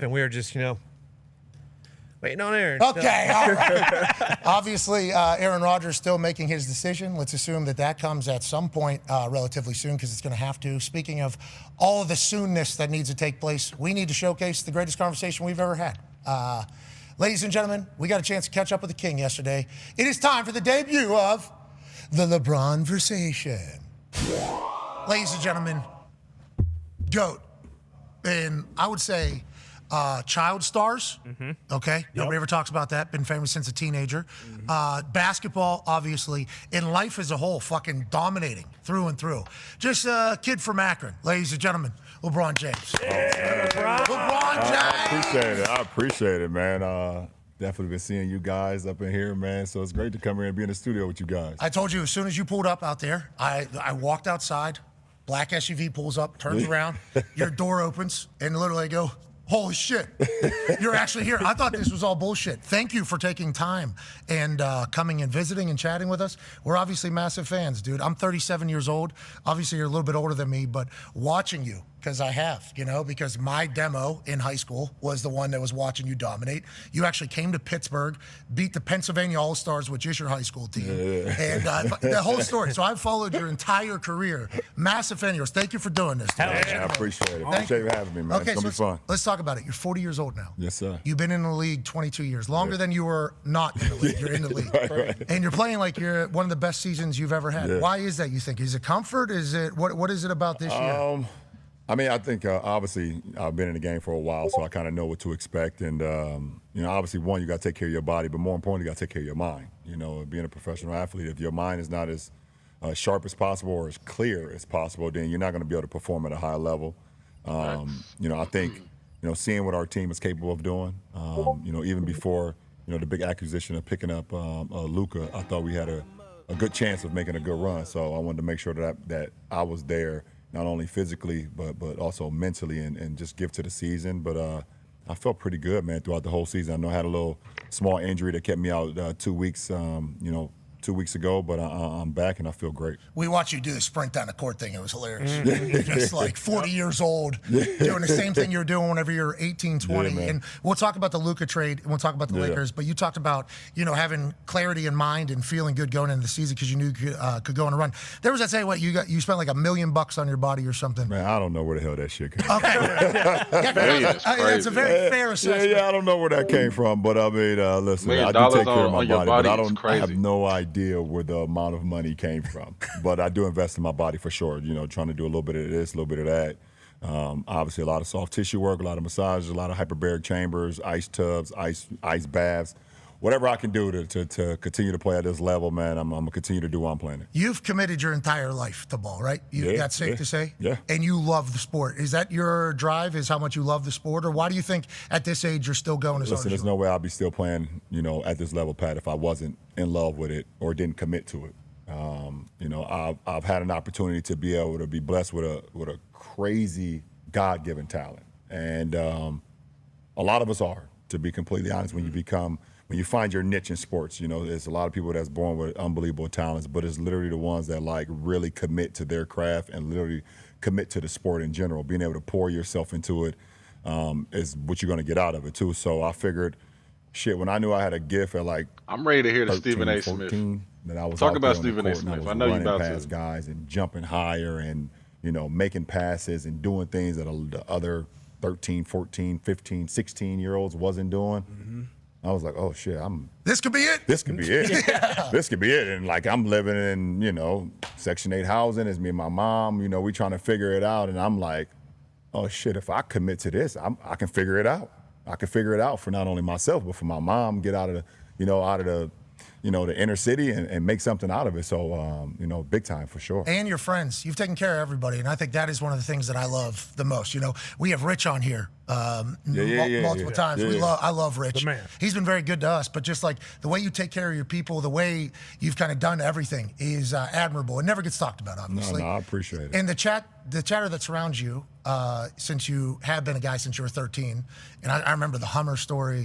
And we were just, waiting on Aaron. Okay, all right. Obviously, Aaron Rodgers still making his decision. Let's assume that comes at some point relatively soon because it's going to have to. Speaking of all of the soonness that needs to take place, we need to showcase the greatest conversation we've ever had. Ladies and gentlemen, we got a chance to catch up with the king yesterday. It is time for the debut of the LeBron Versation. Ladies and gentlemen, GOAT. And I would say child stars, okay? Nobody ever talks about that. Been famous since a teenager. Basketball, obviously. And life as a whole, fucking dominating through and through. Just a kid from Akron. Ladies and gentlemen, LeBron James. LeBron James! I appreciate it, man. Definitely been seeing you guys up in here, man. So it's great to come here and be in the studio with you guys. I told you, as soon as you pulled up out there, I walked outside. Black SUV pulls up, turns around, your door opens, and literally I go, holy shit, you're actually here. I thought this was all bullshit. Thank you for taking time and coming and visiting and chatting with us. We're obviously massive fans, dude. I'm 37 years old. Obviously, you're a little bit older than me, but watching you, because I have, because my demo in high school was the one that was watching you dominate. You actually came to Pittsburgh, beat the Pennsylvania All-Stars, which is your high school team. And the whole story. So I've followed your entire career. Massive fan of yours. Thank you for doing this. I appreciate it. Appreciate you having me, man. Okay, it's going to be fun. Let's talk about it. You're 40 years old now. Yes, sir. You've been in the league 22 years. Longer than you were not in the league. You're in the league. Right. And you're playing like you're one of the best seasons you've ever had. Yeah. Why is that, you think? Is it comfort? Is it what is it about this year? I mean, I think obviously I've been in the game for a while, so I kind of know what to expect. And, obviously, one, you got to take care of your body, but more importantly, you got to take care of your mind. Being a professional athlete, if your mind is not as sharp as possible or as clear as possible, then you're not going to be able to perform at a high level. I think, seeing what our team is capable of doing, even before, the big acquisition of picking up Luka, I thought we had a good chance of making a good run. So I wanted to make sure that I was there, not only physically, but also mentally and just give to the season. But I felt pretty good, man, throughout the whole season. I know I had a little small injury that kept me out 2 weeks, 2 weeks ago, but I'm back and I feel great. We watched you do the sprint down the court thing. It was hilarious. You're just like 40 years old, doing the same thing you were doing whenever you were 18, 20. Yeah, and we'll talk about the Luka trade, and we'll talk about the Lakers, but you talked about, having clarity in mind and feeling good going into the season because you knew you could go on a run. There was that say, what, you spent like $1 million on your body or something. Man, I don't know where the hell that shit came from. Okay. That's a very fair assessment. Yeah, I don't know where that came from, but I mean, listen, I do take care of my body, but I have no idea where the amount of money came from. But I do invest in my body for sure, trying to do a little bit of this, a little bit of that. Obviously, a lot of soft tissue work, a lot of massages, a lot of hyperbaric chambers, ice tubs, ice baths. Whatever I can do to continue to play at this level, man, I'm going to continue to do what I'm playing. You've committed your entire life to ball, right? That's safe to say? Yeah. And you love the sport. Is that your drive, is how much you love the sport? Or why do you think at this age you're still going as hard as you there's no way I'd be still playing, at this level, Pat, if I wasn't in love with it or didn't commit to it. I've had an opportunity to be able to be blessed with a crazy God-given talent. And a lot of us are, to be completely honest, when you find your niche in sports, there's a lot of people that's born with unbelievable talents, but it's literally the ones that really commit to their craft and literally commit to the sport in general. Being able to pour yourself into it is what you're going to get out of it too. So I figured, when I knew I had a gift at I'm ready to hear the 13, Stephen A. 14, Smith. that I was Talk out about there on the Stephen A. court and Smith. I I know you running about past to. guys and jumping higher and making passes and doing things that the other 13, 14, 15, 16-year-olds wasn't doing. I was like, oh shit, This could be it. This could be it. This could be it. And I'm living in, Section 8 housing. It's me and my mom, we trying to figure it out. And I'm like, oh shit, if I commit to this, I can figure it out. I can figure it out for not only myself, but for my mom, get out of the inner city and make something out of it. So, big time for sure. And your friends. You've taken care of everybody. And I think that is one of the things that I love the most. We have Rich on here multiple times. I love Rich. He's been very good to us, but just like the way you take care of your people, the way you've kind of done everything is admirable. It never gets talked about, obviously. No, I appreciate it. And the chatter that surrounds you, since you have been a guy since you were 13, and I remember the Hummer story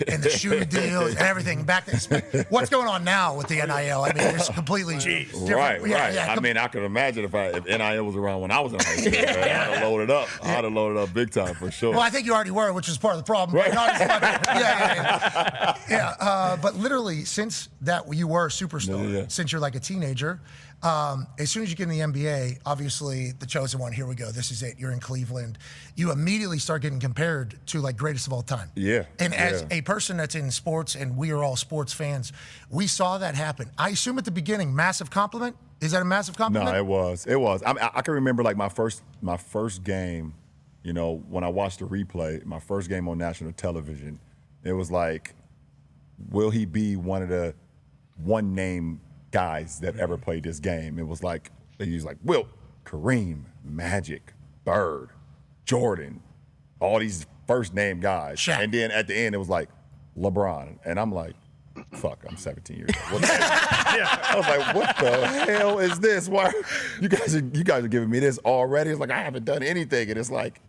and the shoe deals and everything back then. What's going on now with the NIL? I mean, it's completely different. Right. I mean, I could imagine if NIL was around when I was in high school, I'd have loaded up. I'd have loaded up big time for sure. Well, I think think you already were, which is part of the problem. Right. Not as much. Yeah. But literally, since that you were a superstar, since you're like a teenager, as soon as you get in the NBA, obviously the chosen one, here we go, this is it, you're in Cleveland, you immediately start getting compared to like greatest of all time. Yeah. And as a person that's in sports, and we are all sports fans, we saw that happen. I assume at the beginning, massive compliment? Is that a massive compliment? No, it was. It was. I can remember like my first game, you know, when I watched the replay, my first game on national television, it was like, will he be one of the one-name guys that ever played this game? It was like, they used like Wilt, Kareem, Magic, Bird, Jordan, all these first-name guys. Shaq. And then at the end, it was like LeBron. And I'm like, fuck, I'm 17 years old. I was like, what the hell is this? Why you guys are giving me this already? It's like I haven't done anything. And it's like,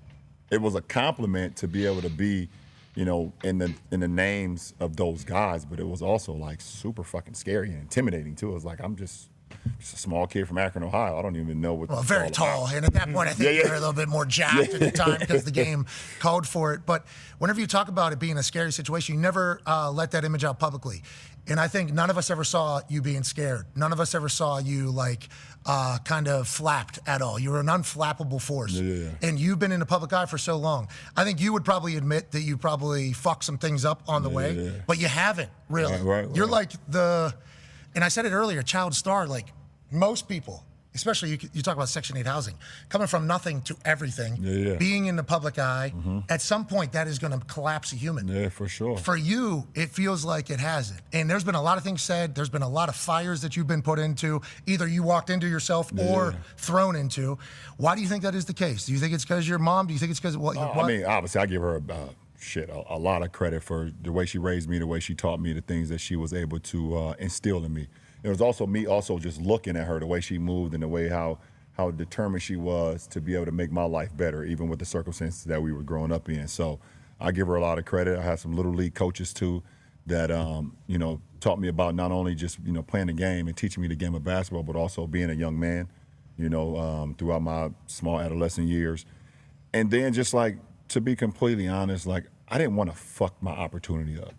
it was a compliment to be able to be, you know, in the names of those guys, but it was also like super fucking scary and intimidating too. It was like, I'm just a small kid from Akron, Ohio. I don't even know what. Well, very tall, and at that point, I think you were a little bit more jacked at the time because the game called for it. But whenever you talk about it being a scary situation, you never let that image out publicly. And I think none of us ever saw you being scared. None of us ever saw you like kind of flapped at all. You were an unflappable force. And you've been in the public eye for so long. I think you would probably admit that you probably fucked some things up on the way, but you haven't really. Right. You're like the, and I said it earlier, child star, like most people, especially you talk about Section 8 housing, coming from nothing to everything, being in the public eye, at some point that is going to collapse a human. Yeah, for sure. For you, it feels like it hasn't. And there's been a lot of things said. There's been a lot of fires that you've been put into, either you walked into yourself or thrown into. Why do you think that is the case? Do you think it's because your mom? Do you think it's because what? I mean, obviously, I give her a lot of credit for the way she raised me, the way she taught me, the things that she was able to instill in me. It was also me just looking at her, the way she moved and the way how determined she was to be able to make my life better, even with the circumstances that we were growing up in. So I give her a lot of credit. I have some little league coaches too that you know, taught me about not only just, you know, playing the game and teaching me the game of basketball, but also being a young man, you know, throughout my small adolescent years. And then just like, to be completely honest, like I didn't want to fuck my opportunity up.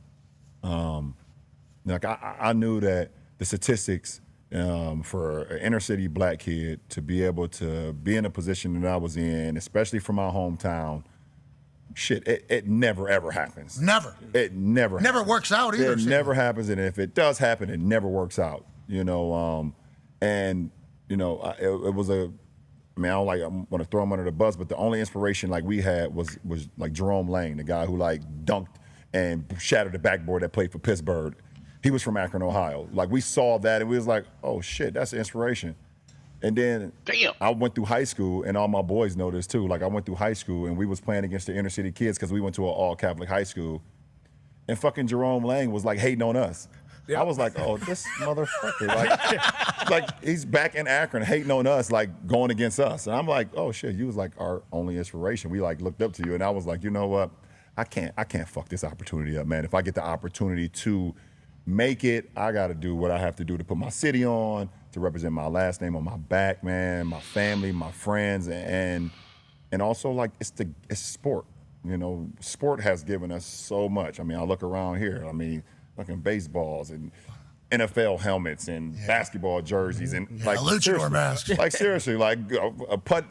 Like I knew that the statistics for an inner city black kid to be able to be in a position that I was in, especially from my hometown, shit, it never ever happens. Never. It never. Never works out either. It never happens, and if it does happen, it never works out. You know, and you know, it was a. I mean, I want to throw him under the bus, but the only inspiration like we had was like Jerome Lane, the guy who like dunked and shattered the backboard that played for Pittsburgh. He was from Akron, Ohio. Like we saw that and we was like, oh shit, that's an inspiration. And then I went through high school, and all my boys know this too. Like I went through high school and we was playing against the inner city kids because we went to an all Catholic high school. And fucking Jerome Lang was like hating on us. I was like, oh, this motherfucker. Like he's back in Akron hating on us, like going against us. And I'm like, oh shit, you was like our only inspiration. We like looked up to you. And I was like, you know what? I can't fuck this opportunity up, man. If I get the opportunity to make it, I gotta do what I have to do to put my city on, to represent my last name on my back, man, my family, my friends, and also like it's sport. You know, sport has given us so much. I mean, I look around here. I mean, fucking baseballs and NFL helmets and basketball jerseys and like luchador masks. Like seriously, like a putt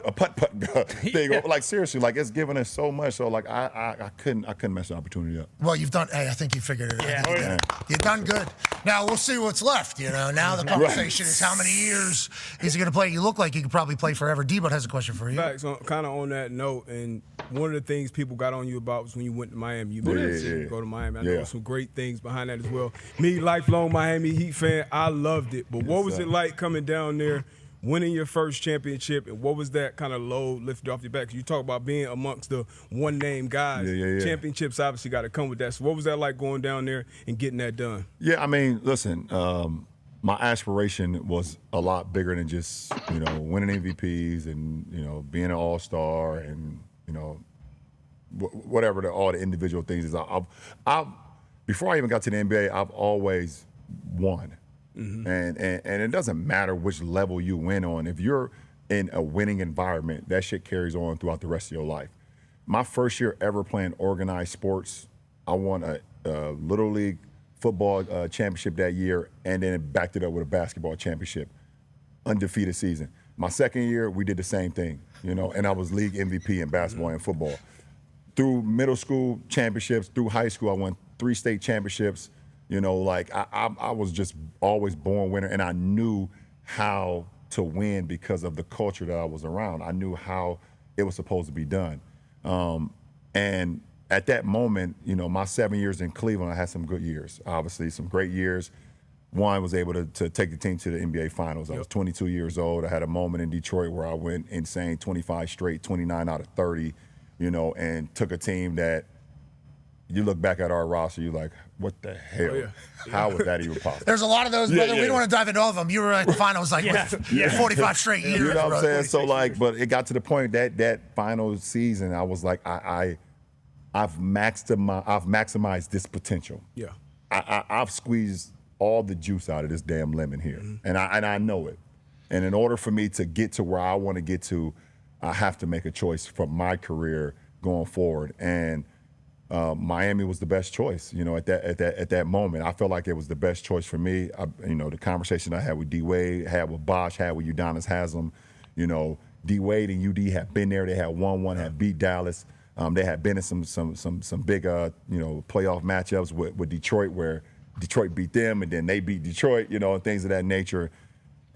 thing. Like seriously, like it's given us so much. So like I couldn't mess the opportunity up. Well, you've done. Hey, I think you figured it out. You've done good. Now we'll see what's left. You know, now the conversation is how many years is he going to play? You look like you could probably play forever. Debo has a question for you. Facts. Kind of on that note, and one of the things people got on you about was when you went to Miami. You go to Miami. I know some great things behind that as well. Me, lifelong Miami Heat fan, I loved it. But what was it like coming down there, winning your first championship, and what was that kind of load lifted off your back? 'Cause you talk about being amongst the one-name guys. Championships obviously got to come with that. So what was that like going down there and getting that done? Yeah, I mean, listen, my aspiration was a lot bigger than just, you know, winning MVPs and, you know, being an all-star and, you know, whatever all the individual things is. Before I even got to the NBA, I've always won. And it doesn't matter which level you win on. If you're in a winning environment, that shit carries on throughout the rest of your life. my first year ever playing organized sports, I won a Little League football championship that year, and then backed it up with a basketball championship. Undefeated season. My second year, we did the same thing, you know, and I was league MVP in basketball and football. Through middle school championships, through high school, I won 3 state championships. You know, like I was just always born winner, and I knew how to win because of the culture that I was around. I knew how it was supposed to be done. And at that moment, you know, my 7 years in Cleveland, I had some good years, obviously, some great years. One, was able to take the team to the NBA Finals. I was 22 years old. I had a moment in Detroit where I went insane, 25 straight, 29 out of 30, you know, and took a team that you look back at our roster, you're like, what the hell? How was that even possible? There's a lot of those, brother. We don't want to dive into all of them. You were at the finals like 45 straight years. You know what I'm saying? So like, years. but it got to the point that final season, I was like, I've maximized this potential. Yeah. I've squeezed all the juice out of this damn lemon here, and I know it. And in order for me to get to where I want to get to, I have to make a choice for my career going forward. And Miami was the best choice, you know, at that moment. I felt like it was the best choice for me. You know, the conversation I had with D Wade, had with Bosh, had with Udonis Haslem. You know, D Wade and UD had been there. They had won, had beat Dallas. They had been in some big you know, playoff matchups with Detroit, where Detroit beat them and then they beat Detroit, you know, and things of that nature.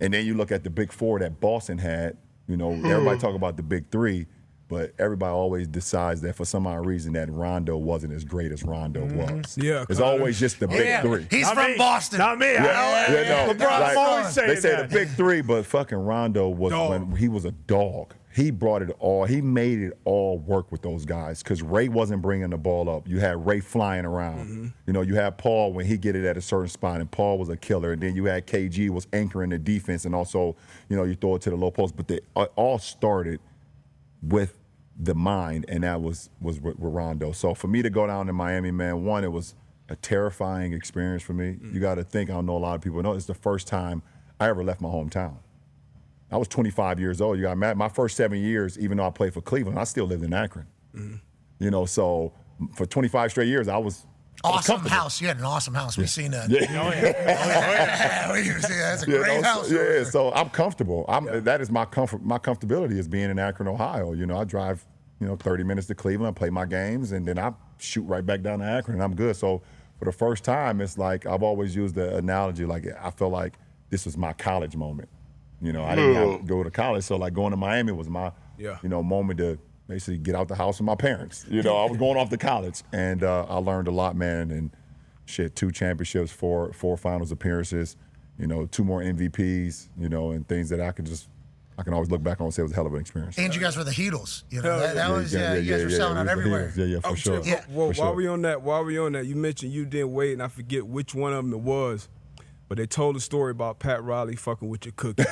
And then you look at the big four that Boston had. You know, everybody talk about the big three, but everybody always decides that for some odd reason that Rondo wasn't as great as Rondo was. Yeah, it's always just the big three. He's from Boston. Not me. No, LeBron's always saying they say that. the big three, but fucking Rondo was when he was a dog. He brought it all. He made it all work with those guys because Ray wasn't bringing the ball up. You had Ray flying around. You know, you had Paul when he get it at a certain spot, and Paul was a killer. And then you had KG was anchoring the defense, and also, you know, you throw it to the low post. But they all started with the mind, and that was with Rondo. So for me to go down to Miami, man, one, it was a terrifying experience for me. You got to think, I don't know a lot of people know, it's the first time I ever left my hometown. I was 25 years old. You got mad. My first 7 years, even though I played for Cleveland, I still lived in Akron. You know, so for 25 straight years, I was awesome house. You had an awesome house. We've seen that. That's a great house. So I'm comfortable. That is my comfort. My comfortability is being in Akron, Ohio. You know, I drive, you know, 30 minutes to Cleveland, I play my games, and then I shoot right back down to Akron, and I'm good. So for the first time, it's like I've always used the analogy, like I feel like this was my college moment. You know, I didn't have to go to college, so like going to Miami was my, you know, moment to basically get out the house with my parents. You know, I was going off to college, and I learned a lot, man. And shit, 2 championships, 4 finals appearances, you know, 2 more MVPs, you know, and things that I can always look back on and say it was a hell of an experience. And you guys were the Heatles. You know, that was you guys were selling out everywhere. Yeah, for sure. Well, while we on that, you mentioned you didn't wait, and I forget which one of them it was. But they told a story about Pat Riley fucking with your cookies.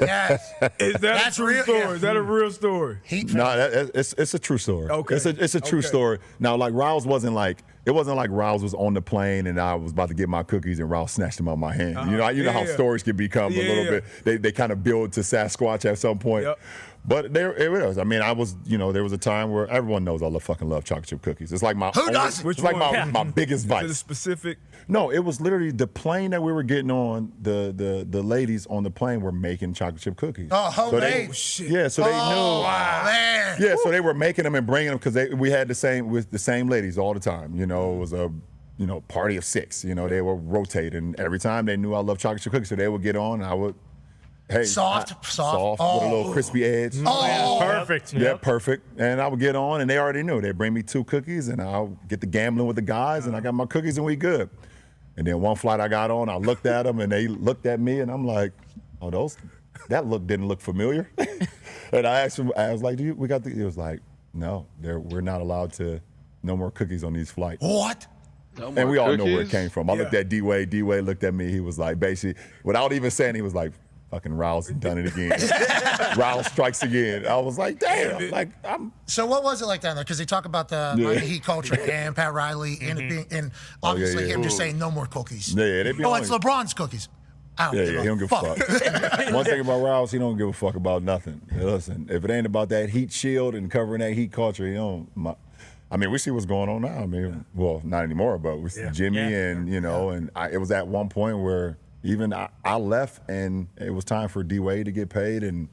Yes. Is that a true story? Yeah. Is that a real story? No, it's a true story. Okay. It's a true story. Now, like, Riles wasn't like, it wasn't like Riles was on the plane and I was about to get my cookies and Riles snatched them out of my hand. You know how stories can become a little bit, they kind of build to Sasquatch at some point. Yep. But there it was. I mean, there was a time where everyone knows I love chocolate chip cookies. It's like my my biggest vice. Is it specific? No, it was literally the plane that we were getting on. The ladies on the plane were making chocolate chip cookies. Oh, homemade. So they knew. Wow, man. Yeah, so they were making them and bringing them because we had the same ladies all the time. You know, it was a party of 6. You know, they were rotating. Every time they knew I loved chocolate chip cookies, so they would get on and I would. Hey, soft with a little crispy edge. Perfect. Yeah, perfect. And I would get on, and they already knew. They'd bring me 2 cookies, and I'll get the gambling with the guys, and I got my cookies, and we good. And then one flight I got on, I looked at them, and they looked at me, and I'm like, oh, that look didn't look familiar. And I asked him, I was like, we got the? He was like, no, we're not allowed to, no more cookies on these flights. What? And we all know where it came from. I looked at D-Wade. D-Wade looked at me. He was like, basically, without even saying, he was like, fucking Riles done it again. Riles strikes again. I was like, damn. So what was it like down there? Because they talk about the Miami Heat culture and Pat Riley and it being, and obviously him just saying no more cookies. Yeah, they be it's LeBron's cookies. I don't He don't give a fuck. One thing about Rouse, he don't give a fuck about nothing. Listen, if it ain't about that heat shield and covering that heat culture, he don't. I mean, we see what's going on now. I mean, well, not anymore, but we see Jimmy and, you know, and it was at one point where even I left and it was time for D-Wade to get paid and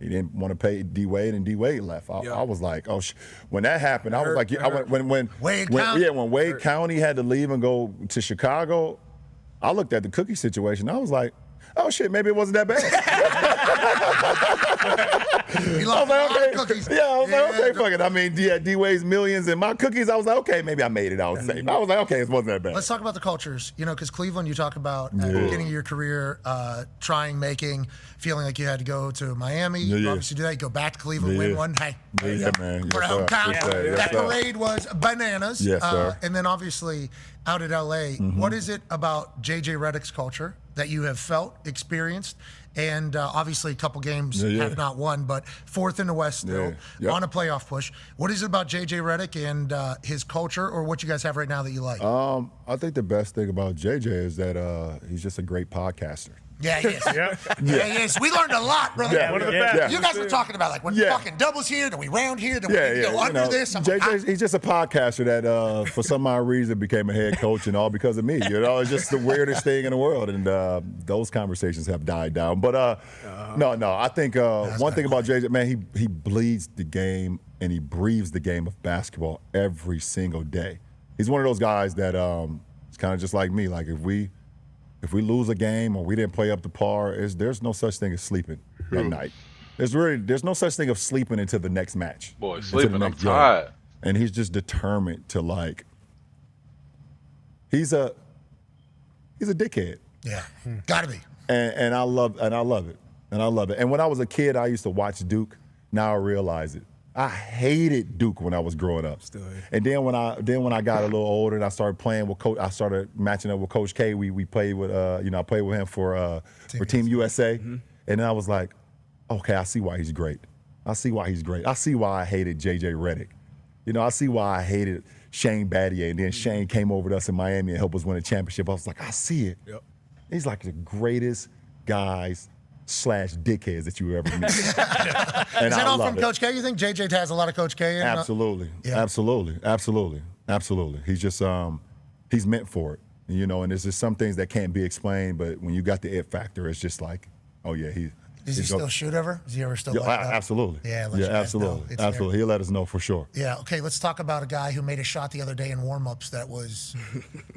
he didn't want to pay D-Wade and D-Wade left. I was like, oh, when that happened, I was like, when Wade County had to leave and go to Chicago, I looked at the Cookie situation. I was like, oh shit, maybe it wasn't that bad. He lost cookies. Yeah, I was like, okay, fuck it. I mean, D-Wade's millions and my cookies. I was like, okay, maybe I made it out safe. I was like, okay, it wasn't that bad. Let's talk about the cultures. You know, because Cleveland, you talk about at the beginning of your career, feeling like you had to go to Miami. You obviously do that. You go back to Cleveland, win one. Hey, man. For hometown. That parade was bananas. Yes, sir. And then obviously out at LA, what is it about JJ Redick's culture that you have felt, experienced, and obviously a couple games have not won, but fourth in the West still, on a playoff push. What is it about JJ Redick and his culture, or what you guys have right now that you like? I think the best thing about JJ is that he's just a great podcaster. Yeah, he is. Yeah, he is. We learned a lot, brother. One of the best. You guys were talking about, like, when fucking doubles here, then we round here, then we go under this. He's just a podcaster that, for some odd reason, became a head coach and all because of me. You know, it's just the weirdest thing in the world, and those conversations have died down. But no, I think one thing about JJ, man, he bleeds the game and he breathes the game of basketball every single day. He's one of those guys that it's kind of just like me. Like, if we lose a game or we didn't play up to par, there's no such thing as sleeping at night. There's no such thing of sleeping into the next match. Boy, sleeping, I'm tired. And he's just determined to, like, he's a dickhead. Yeah, gotta be. And I love it. And when I was a kid, I used to watch Duke. Now I realize it. I hated Duke when I was growing up. And then when I got a little older and I started playing with Coach, I started matching up with Coach K. We played with I played with him for Team USA. And then I was like, okay, I see why he's great. I see why I hated JJ Redick. You know, I see why I hated Shane Battier. And then Shane came over to us in Miami and helped us win a championship. I was like, I see it. Yep. He's like the greatest guys / dickheads that you ever meet. Is that all from Coach K? You think JJ has a lot of Coach K in? Absolutely. He's just he's meant for it. You know, and there's just some things that can't be explained, but when you got the it factor, it's just like, oh yeah, Does he still shoot ever? Is he ever still like that? Absolutely. Yeah, absolutely. Absolutely. He'll let us know for sure. Yeah, okay, let's talk about a guy who made a shot the other day in warm-ups that was,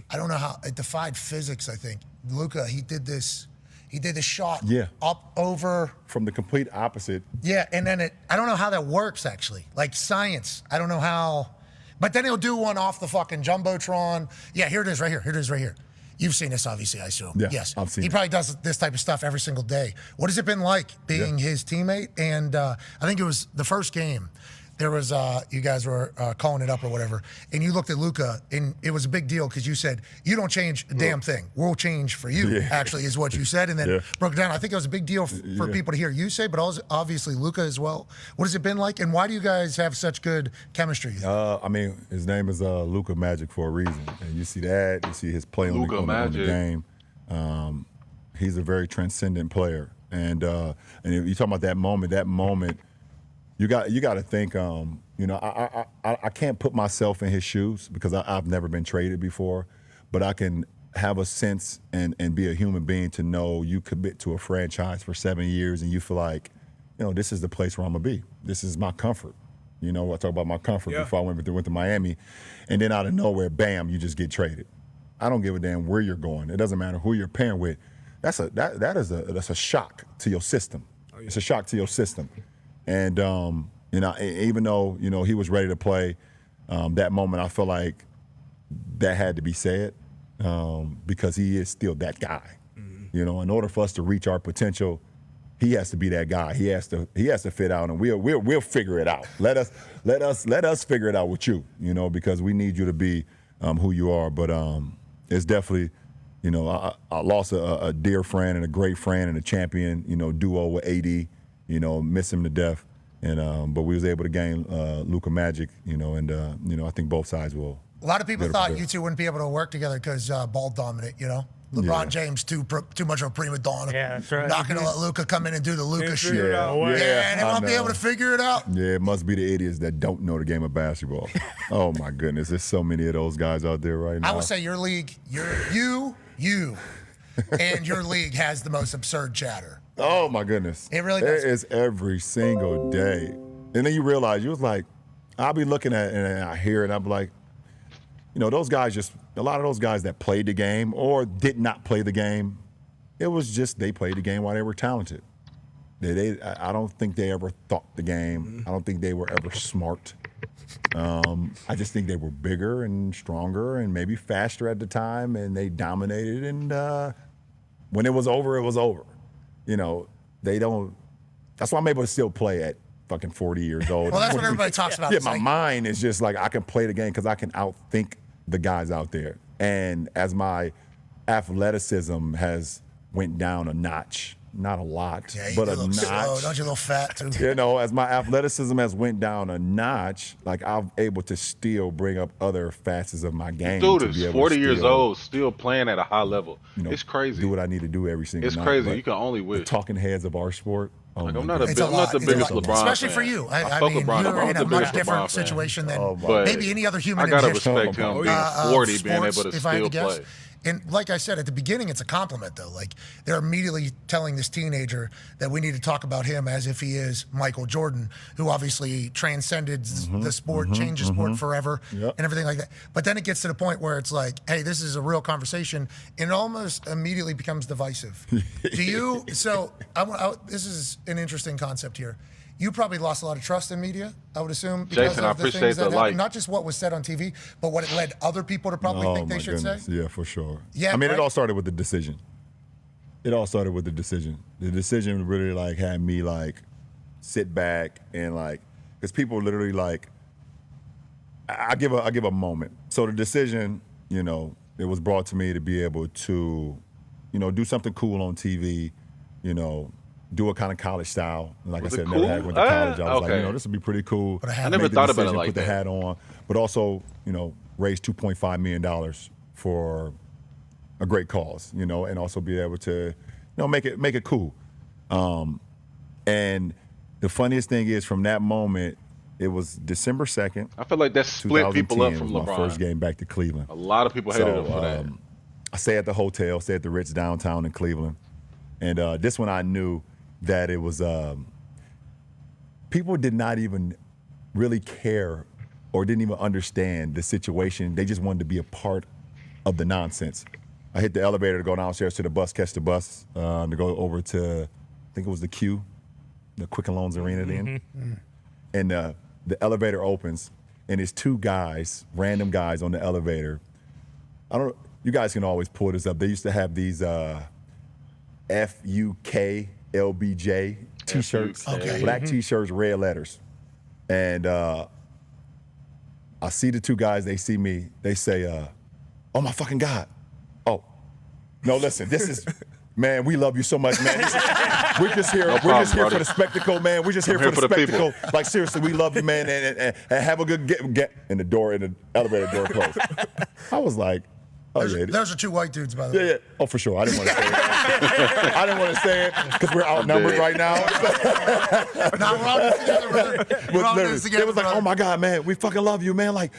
I don't know how, it defied physics, I think. Luka, he did this shot up over. From the complete opposite. Yeah, and then I don't know how that works, actually. Like science, I don't know how. But then he'll do one off the fucking Jumbotron. Yeah, here it is right here. You've seen this, obviously, I assume. Yeah, yes. I've seen He it. probably does this type of stuff every single day. What has it been like being his teammate? And I think it was the first game. There was, you guys were calling it up or whatever, and you looked at Luka, and it was a big deal because you said, you don't change a damn thing. We'll change for you, actually, is what you said, and then broke it down. I think it was a big deal for people to hear you say, but also, obviously Luka as well. What has it been like, and why do you guys have such good chemistry? I mean, his name is Luka Magic for a reason, and you see that, you see his play on the game. He's a very transcendent player, and if you talk about that moment, you got to think. I can't put myself in his shoes because I've never been traded before, but I can have a sense and be a human being to know you commit to a franchise for 7 years and you feel like, this is the place where I'm gonna be. This is my comfort. I talk about my comfort before I went to Miami, and then out of nowhere, bam, you just get traded. I don't give a damn where you're going. It doesn't matter who you're pairing with. That's a shock to your system. Oh, yeah. It's a shock to your system. And, even though, he was ready to play, that moment I feel like that had to be said because he is still that guy. Mm-hmm. In order for us to reach our potential, he has to be that guy. He has to fit out, and we'll figure it out. Let us figure it out with you, because we need you to be who you are. But it's definitely, I lost a dear friend and a great friend and a champion, duo with AD. Miss him to death, and but we was able to gain Luka Magic, and I think both sides will. A lot of people thought you two wouldn't be able to work together because ball dominant, LeBron James too much of a prima donna. Yeah, that's right. Not going to let Luka come in and do the Luka shit. figure it out. Yeah, and they won't be able to figure it out. Yeah, it must be the idiots that don't know the game of basketball. Oh my goodness, there's so many of those guys out there right now. I would say your league, you, and your league has the most absurd chatter. Oh my goodness, it really does. It is every single day, and then you realize you was like, I'll be looking at it and I hear it, and I'm like, you know, those guys a lot of those guys that played the game or did not play the game, it was just they played the game while they were talented. I don't think they ever thought the game. I don't think they were ever smart. I just think they were bigger and stronger and maybe faster at the time, and they dominated. And when it was over, it was over. You know, they don't. That's why I'm able to still play at fucking 40 years old. Well, that's what everybody talks about. Yeah, my mind is just like I can play the game because I can outthink the guys out there. And as my athleticism has went down a notch, not a lot, but a notch. Slow. Don't you a little fat too? You know, as my athleticism has went down a notch, like I'm able to still bring up other facets of my game. Dude is 40 years old, still playing at a high level. You know, it's crazy. Do what I need to do every single night. It's crazy. You can only wish. The talking heads of our sport. Oh like, I'm my not the biggest LeBron especially fan. for you. I fuck mean, LeBron. you're I'm in the a much biggest different LeBron fan. situation than But maybe any other human I gotta in history. respect him being 40, being able to if I had still to guess. play. And like I said, at the beginning, it's a compliment, though. Like, they're immediately telling this teenager that we need to talk about him as if he is Michael Jordan, who obviously transcended the sport, changed the sport forever, and everything like that. But then it gets to the point where it's like, hey, this is a real conversation, and it almost immediately becomes divisive. Do you? So, this is an interesting concept here. You probably lost a lot of trust in media, I would assume, because Jason, of I the appreciate things the that like. happened. Not just what was said on TV, but what it led other people to probably think they should say. Yeah, for sure. Yeah, I mean, right? it all started with the decision. It all started with the decision. The decision really like had me like sit back and like, because people literally like, I give a moment. So the decision, you know, it was brought to me to be able to, you know, do something cool on TV, you know, do a kind of college style. Like Was I it said, cool? never had went to college. I was like, Okay. you know, this would be pretty cool. I never Made the thought about it decision, like put the that. hat on, but also, you know, raise $2.5 million for a great cause, you know, and also be able to, you know, make it cool. And the funniest thing is, from that moment, it was December 2nd. I feel like that split people up from was LeBron. my first game back to Cleveland. A lot of people hated him for that. I stay at the hotel, stay at the Ritz downtown in Cleveland. And this one I knew that it was, people did not even really care or didn't even understand the situation. They just wanted to be a part of the nonsense. I hit the elevator to go downstairs to the bus, catch the bus, to go over to, I think it was the Q, the Quicken Loans Arena then. And the elevator opens, and it's two guys, random guys on the elevator. I don't know, you guys can always pull this up. They used to have these FUKLBJ t-shirts, Okay. black t-shirts, red letters. And I see the two guys, they see me, they say, oh my fucking God. Oh, no, listen, this is, man, we love you so much, man. We're just here, No problem, for brother. the spectacle, man. We're just here for the spectacle. Like, seriously, we love you, man, and have a good get. And the elevator door closed. I was like, oh, yeah. Those are two white dudes, by the way. Yeah. Oh, for sure. I didn't want to say it. I didn't want to say it because we're outnumbered right now. Now, we're all in this together, brother. We're all in this together, It was like, brother. oh my God, man, we fucking love you, man. Like,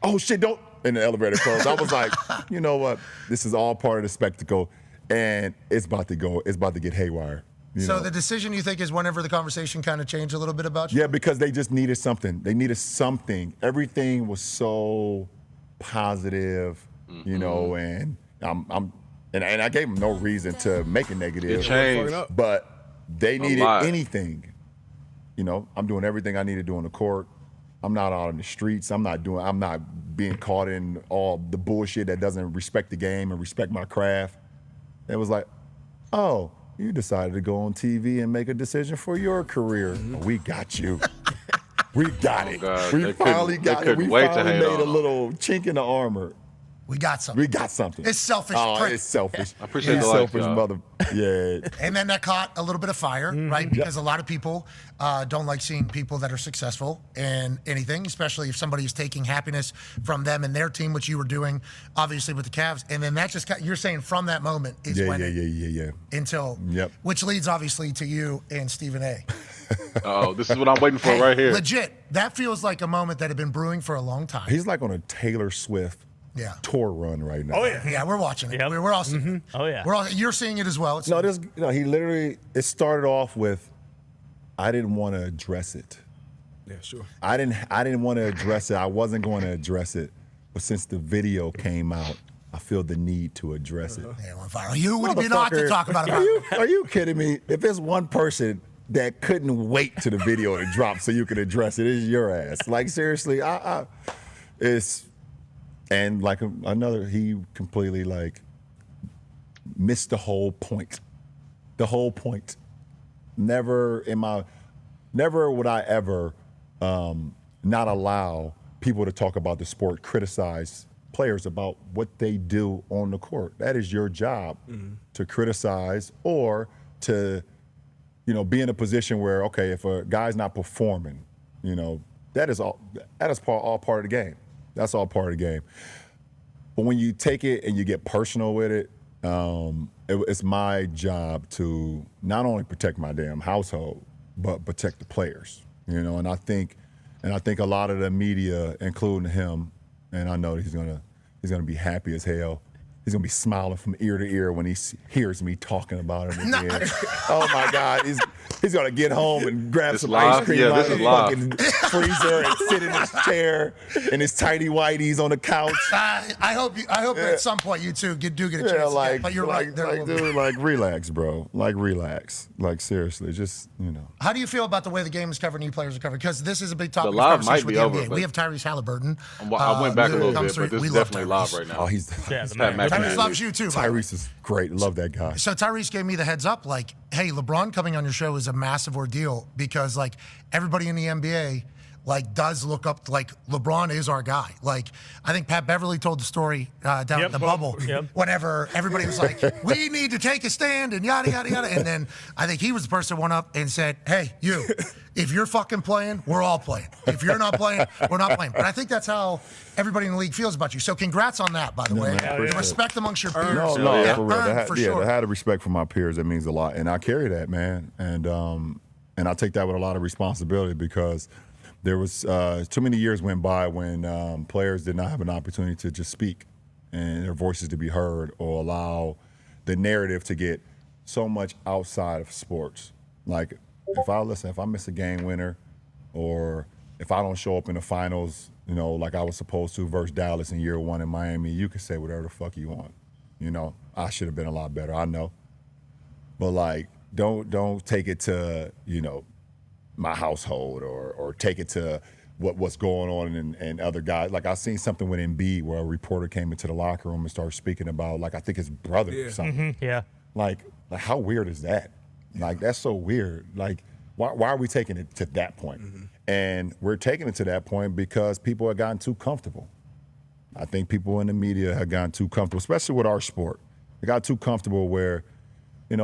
oh shit, don't. And the elevator closed. I was like, you know what? This is all part of the spectacle, and it's about to go. It's about to get haywire. You So know? the decision, you think, is whenever the conversation kind of changed a little bit about you? Yeah, because they just needed something. They needed something. Everything was so positive, you know, and and I gave them no reason to make it negative. It changed. But they needed lot. anything. You know, I'm doing everything I need to do on the court. I'm not out in the streets. I'm not being caught in all the bullshit that doesn't respect the game and respect my craft. It was like, oh, you decided to go on TV and make a decision for your career. We got you. We got it. God. We They finally couldn't- they got it. couldn't We wait to finally hate made on a them. little chink in the armor. We got something. We got something. It's selfish. Oh, it's selfish. I appreciate the selfish like, mother. Yeah. And then that caught a little bit of fire, right? Because a lot of people don't like seeing people that are successful in anything, especially if somebody is taking happiness from them and their team, which you were doing, obviously, with the Cavs. And then that just got, you're saying from that moment is when until, which leads obviously to you and Stephen A. Oh, this is what I'm waiting for right here. Legit, that feels like a moment that had been brewing for a long time. He's like on a Taylor Swift tour run right now. Oh yeah, yeah, we're watching it. Yep. We're all seeing it. Oh yeah, we're all. You're seeing it as well. It's he literally. It started off with, I didn't want to address it. Yeah, sure. I didn't want to address it. I wasn't going to address it, but since the video came out, I feel the need to address it. Yeah, viral. You would be not to talk about it. Are you kidding me? If there's one person that couldn't wait to the video to drop so you could address it, it's your ass. Like seriously, it's. And like another, he completely like missed the whole point. The whole point. Never would I ever not allow people to talk about the sport, criticize players about what they do on the court. That is your job, to criticize or to, be in a position where, okay, if a guy's not performing, that is all part of the game. That's all part of the game. But when you take it and you get personal with it, it's my job to not only protect my damn household, but protect the players. And I think a lot of the media, including him, and I know he's gonna be happy as hell. He's gonna be smiling from ear to ear when he hears me talking about him again. Oh my God, he's gonna get home and grab some ice cream out of the fucking freezer and sit in his chair and his tighty whities on the couch. I hope at some point you two do get a chance. But you're right. Dude, relax, bro. Relax. Seriously, just How do you feel about the way the game is covered and you players are covered? Because this is a big topic of live conversation might with be the over, NBA. We have Tyrese Halliburton. I went back a little bit, through. but this We is love definitely Tyrese. live right now. Oh, he's Pat Mcafee. Tyrese loves you too. Tyrese is great. Love that guy. So Tyrese gave me the heads up, like, hey, LeBron coming on your show is a massive ordeal because, like, everybody in the NBA, like, does look up, like, LeBron is our guy. Like, I think Pat Beverly told the story down at the bubble whenever everybody was like, we need to take a stand and yada, yada, yada. And then I think he was the person who went up and said, hey, you, if you're fucking playing, we're all playing. If you're not playing, we're not playing. But I think that's how everybody in the league feels about you. So congrats on that, by the way. The respect amongst your peers. No, for real. Sure. To have the respect for my peers, that means a lot. And I carry that, man. And I take that with a lot of responsibility because there was too many years went by when players did not have an opportunity to just speak and their voices to be heard or allow the narrative to get so much outside of sports. Like, if I miss a game winner or if I don't show up in the finals, like I was supposed to versus Dallas in year one in Miami, you can say whatever the fuck you want. I should have been a lot better, I know. But, like, don't take it to, my household or take it to what's going on and other guys. Like, I seen something with Embiid where a reporter came into the locker room and started speaking about, like, I think his brother or something. Like how weird is that? Like, that's so weird. Like, why are we taking it to that point? And we're taking it to that point because people have gotten too comfortable. I think people in the media have gotten too comfortable, especially with our sport. They got too comfortable where,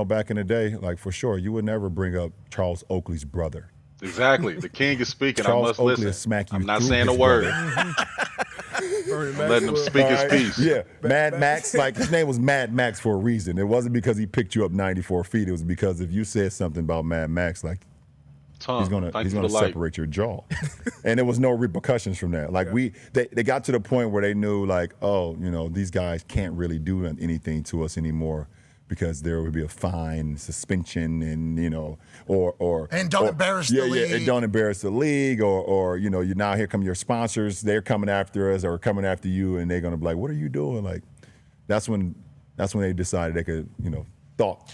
back in the day, like, for sure, you would never bring up Charles Oakley's brother. Exactly. The king is speaking. Charles I must listen. Smack you I'm not through saying a his word. brother. I'm letting him speak his piece. Yeah, Mad Max, like, his name was Mad Max for a reason. It wasn't because he picked you up 94 feet. It was because if you said something about Mad Max, like, he's gonna separate your jaw. And there was no repercussions from that. Like, they got to the point where they knew, like, oh, these guys can't really do anything to us anymore because there would be a fine, suspension, and don't embarrass the league. And don't embarrass the league, or you now here come your sponsors. They're coming after us or coming after you, and they're gonna be like, "What are you doing?" Like, that's when they decided they could,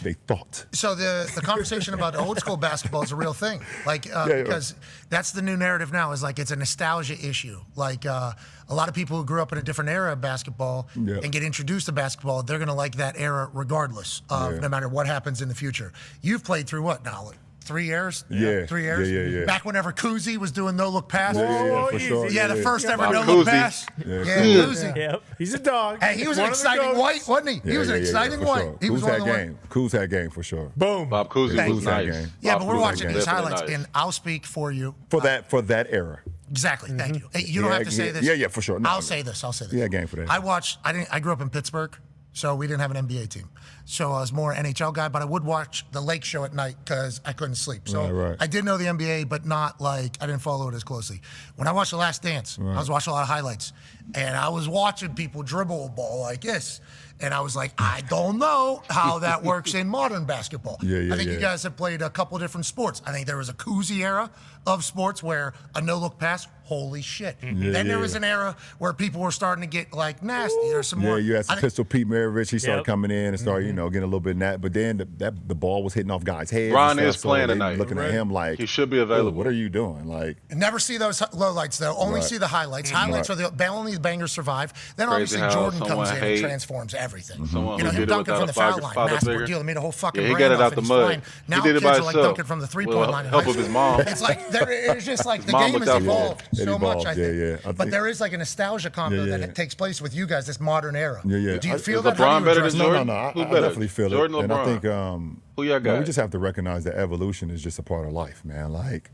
they thought. So the conversation about old school basketball is a real thing, like because that's the new narrative now. Is like it's a nostalgia issue. Like a lot of people who grew up in a different era of basketball and get introduced to basketball, they're gonna like that era regardless of no matter what happens in the future. You've played through what now? 3 years? Yeah. 3 years? Yeah. Back whenever Kuzi was doing no-look passes. Yeah, for sure. Yeah, the first ever Bob no-look Cousy. pass. Yeah, Kuzi. Yep. He's a dog. Hey, he was an One of the exciting goats. white, wasn't he? He was an exciting for white. Sure. He was Kuz one had of the game. Kuz had game for sure. Boom. Bob Cousy Thank was you. nice. Yeah, Bob but we're Cousy watching was these definitely highlights, nice. and I'll speak for you. For that era. Exactly. Thank you. Hey, you don't have to say this. Yeah, for sure. No, I'll say this. Yeah, game for that. I grew up in Pittsburgh, so we didn't have an NBA team. So I was more NHL guy, but I would watch the Lake Show at night because I couldn't sleep. So Right. I did know the NBA, but not like I didn't follow it as closely. When I watched The Last Dance, I was watching a lot of highlights, and I was watching people dribble a ball like this. And I was like, I don't know how that works in modern basketball. I think you guys have played a couple different sports. I think there was a Kuzi era of sports where a no-look pass, holy shit. Then there was an era where people were starting to get like nasty. There's some more. You had some Pistol Pete Maravich. He started Yep. coming in and started, getting a little bit in that. But then the ball was hitting off guys' heads. Bron and stuff, is playing they tonight. Looking at him like He should be available. What are you doing? Like, Never see those lowlights though. Only see the highlights. Highlights are only the bangers survive. Then Crazy obviously how Jordan someone comes in and hate transforms everything. someone You know, who him did it dunking from without the a foul line, father massive figure. deal. He made a whole fucking Yeah, he brand got it off out it. the He's mud. fine. Now He did it kids by are like himself. dunking from the three-point line. in Help high of his school. mom. It's like it's just like the mom game looked has out for him. evolved It so much. evolved, I think. yeah. I But think- there is like a nostalgia combo that takes place with you guys. This modern era. Yeah. Do you feel Is that? How LeBron do you better address than that? Jordan? No. I Who better? definitely feel Jordan, it. And I LeBron? think Who y'all got? we just have to recognize that evolution is just a part of life, man. Like,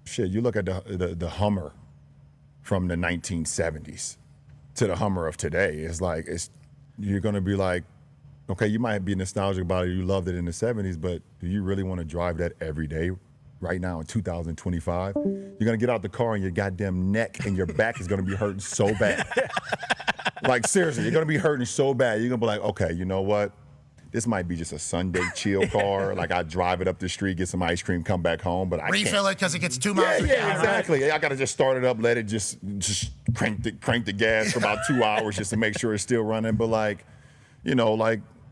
shit, you look at the Hummer from the 1970s to the Hummer of today. It's like you're gonna be like, okay, you might be nostalgic about it, you loved it in the 70s, but do you really want to drive that every day right now in 2025? You're gonna get out the car and your goddamn neck and your back is gonna be hurting so bad. Like, seriously, you're gonna be hurting so bad. You're gonna be like, okay, you know what? This might be just a Sunday chill car. Like, I drive it up the street, get some ice cream, come back home, but I can't. Refill it because it gets 2 miles. Yeah, exactly. I gotta just start it up, let it just crank the gas for about 2 hours just to make sure it's still running. But like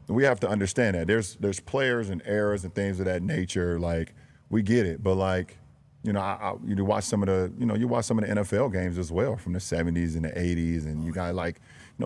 we have to understand that there's players and eras and things of that nature. Like, we get it, but like, you watch some of the NFL games as well from the 70s and the 80s, and you got like,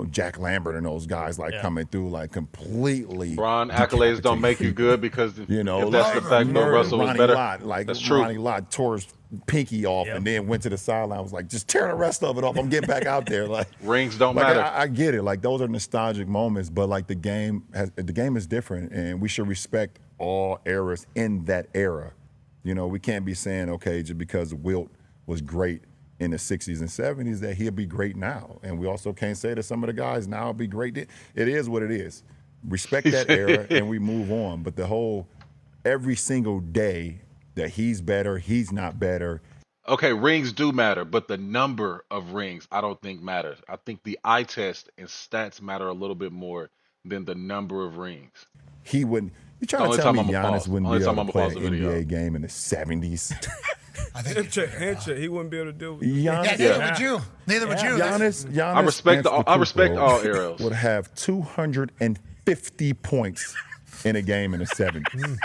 Jack Lambert and those guys coming through like completely. Bron, accolades don't make you good because if that's the fact, Bill Russell was Ronnie better. Lott, like That's true. Ronnie Lott tore his pinky off and then went to the sideline. Was like, just tear the rest of it off. I'm getting back out there. Like, Rings don't like, matter. I get it. Like, those are nostalgic moments, but like the game is different, and we should respect all eras in that era. We can't be saying, okay, just because Wilt was great in the 60s and 70s that he'll be great now. And we also can't say that some of the guys now will be great. It is what it is. Respect that era and we move on. But every single day that he's better, he's not better. Okay, rings do matter, but the number of rings I don't think matters. I think the eye test and stats matter a little bit more than the number of rings. He wouldn't. You trying Only to tell time me I'ma Giannis pause. wouldn't Only be time able I'ma to play pause an the video. NBA game in the 70s? I think Handshake. He wouldn't be able to do it. Neither would you. Neither would you. Giannis I respect Antetokounmpo all eras. would have 250 points in a game in the 70s.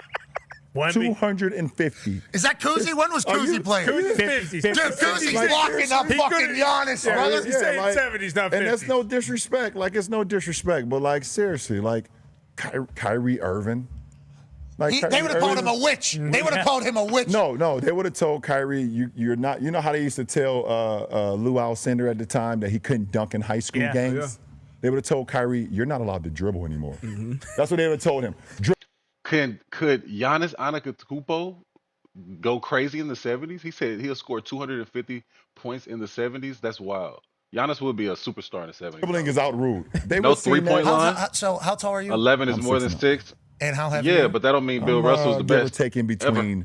250. Is that Kuzi? When was Kuzi playing? Dude, Kuzi's locking up fucking Giannis, brother. He's saying 70s, not 50s. And that's no disrespect. Like, it's no disrespect. But, like, seriously, like, Kyrie Irving. Like, They would have called him a witch. They would have called him a witch. No, they would have told Kyrie, you're not. You know how they used to tell Lou Alcindor at the time that he couldn't dunk in high school games? Yeah. They would have told Kyrie, you're not allowed to dribble anymore. That's what they would have told him. Could Giannis Antetokounmpo go crazy in the 70s? He said he'll score 250 points in the 70s. That's wild. Giannis would be a superstar in the 70s. Dribbling is out rude. They No would see that. three-point line? So how tall are you? 11 is I'm more than 6'9". 6. And how heavy? Yeah, but that don't mean Bill Russell's the Give or best. take in between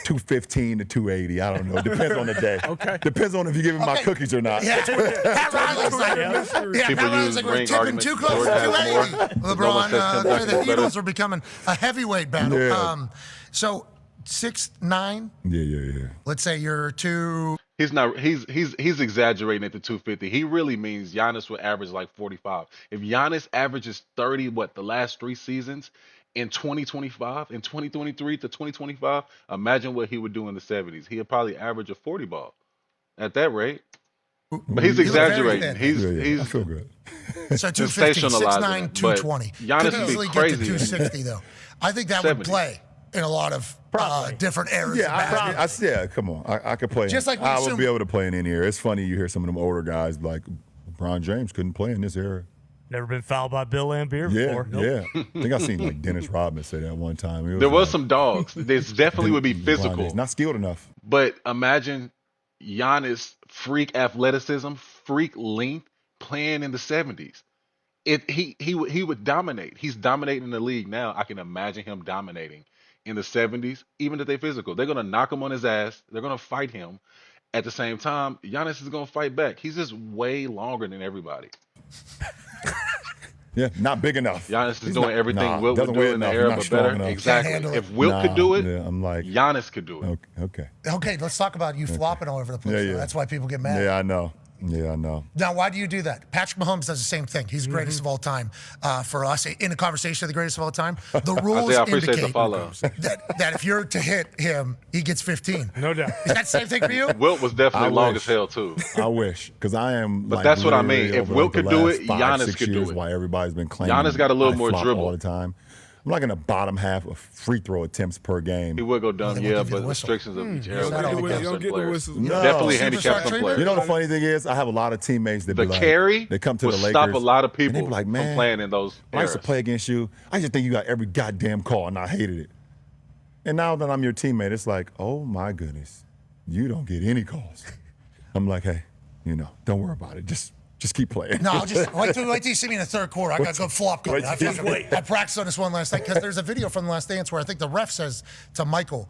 215 to 280. I don't know. Depends on the day. Okay. Depends on if you give him my cookies or not. Yeah, Pat Riley's like, People Pat Riley's use like, we're ring tipping arguments. too close to Jordan has 280. more. LeBron, Nolan says the 10 Heatles better. are becoming a heavyweight battle. Yeah. So 6'9", Yeah. let's say you're 2... He's not. He's exaggerating at the 250. He really means Giannis would average like 45. If Giannis averages 30, the last 3 seasons in 2025, in 2023 to 2025, imagine what he would do in the 70s. He'll probably average a 40 ball at that rate. But he's exaggerating. I He's feel good. So 250, 6'9", sensationalizing it, but 220. Giannis Could would be easily crazy. get to 260, though. I think that would 70. play. in a lot of different eras. Yeah, come on. I could play. Just like we I would assume- be able to play in any era. It's funny you hear some of them older guys like LeBron James couldn't play in this era. Never been fouled by Bill Laimbeer before. Yeah. I think I seen like Dennis Rodman say that one time. There was some dogs. This definitely would be physical. Not skilled enough. But imagine Giannis' freak athleticism, freak length, playing in the 70s. He would dominate. He's dominating the league now. I can imagine him dominating in the 70s, even if they're physical. They're going to knock him on his ass. They're going to fight him. At the same time, Giannis is going to fight back. He's just way longer than everybody. Yeah, not big enough. Giannis is doing everything Wilt would doesn't do weigh in the enough. era, Not but strong better. enough. Exactly. If Wilt could do it, I'm like, Giannis could do it. Okay. Okay, let's talk about you flopping all over the place. Yeah. That's why people get mad. Yeah, I know. Now, why do you do that? Patrick Mahomes does the same thing. He's the greatest of all time for us. In a conversation of the greatest of all time, the rules I appreciate the indicate follow. that if you're to hit him, he gets 15. No doubt. Is that the same thing for you? Wilt was definitely long as hell, too. I wish, because I am. But like, that's what I mean. literally If over, Wilt like, could the do last it, 5, Giannis 6 could do years, it. Why everybody's been claiming Giannis got a little I more flop dribble. all the time. I'm like in the bottom half of free throw attempts per game. He would go dumb, They won't yeah, give you but the whistle. restrictions of each era. Is that all would they handicap get? Don't certain get the players. whistles. No. Definitely Superstar handicap some treatment? players. You know the funny thing is, I have a lot of teammates that The be like, carry they come to would the Lakers. stop a lot of and people they be like, from man, playing in those I used to eras. play against you. I just think you got every goddamn call, and I hated it. And now that I'm your teammate, it's like, oh my goodness, you don't get any calls. I'm like, hey, don't worry about it. Just keep playing. No, I'll just wait till you see me in the third quarter. I got a good flop coming. I practiced on this one last night because there's a video from the Last Dance where I think the ref says to Michael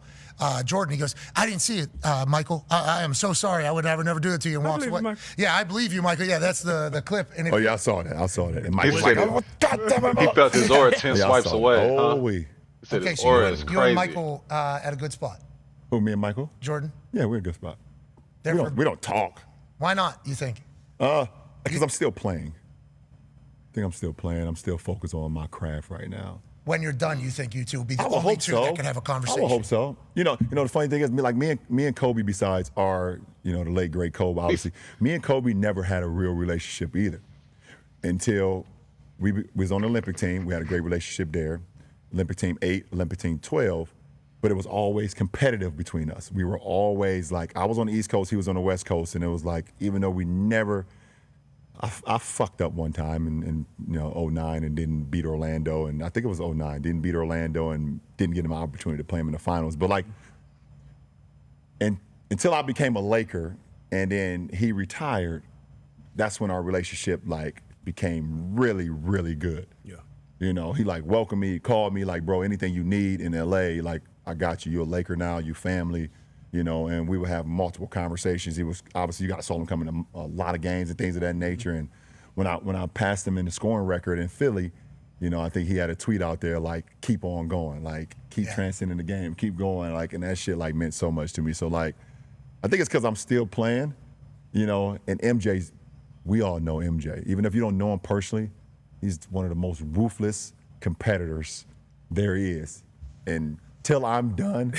Jordan, he goes, "I didn't see it, Michael. I am so sorry. I would never do it to you." And walks away. Yeah, I believe you, Michael. Yeah, that's the clip. And Oh yeah, I saw that. And Mike He was said like, it. oh, God damn it. He felt his aura 10 Yeah, I swipes saw it. away. Oh, huh? we. He said okay, his so aura you is and crazy. Michael at a good spot. Who, me and Michael? Jordan, Yeah, we're in a good spot. Therefore- We don't talk. why not? You think? Because I'm still playing. I think I'm still playing. I'm still focused on my craft right now. When you're done, you think you two will be the I would only hope two so. that can have a conversation? I would hope so. The funny thing is, me and Kobe, besides our, the late great Kobe, obviously, me and Kobe never had a real relationship either. Until we was on the Olympic team, we had a great relationship there. Olympic team 8, Olympic team 12, but it was always competitive between us. We were always like, I was on the East Coast, he was on the West Coast, and it was like, even though we never. I fucked up one time in 09 and didn't beat Orlando, and I think it was 09, didn't beat Orlando and didn't get him an opportunity to play him in the finals. But and until I became a Laker and then he retired, that's when our relationship became really, really good. Yeah. He welcomed me, called me bro, anything you need in LA, I got you. You're a Laker now, you family. And we would have multiple conversations. He was obviously, you guys saw him coming to a lot of games and things of that nature. And when I passed him in the scoring record in Philly, I think he had a tweet out there keep on going, keep transcending the game, keep going, and that shit meant so much to me. So I think it's because I'm still playing, and MJ's, we all know MJ. Even if you don't know him personally, he's one of the most ruthless competitors there is. And till I'm done.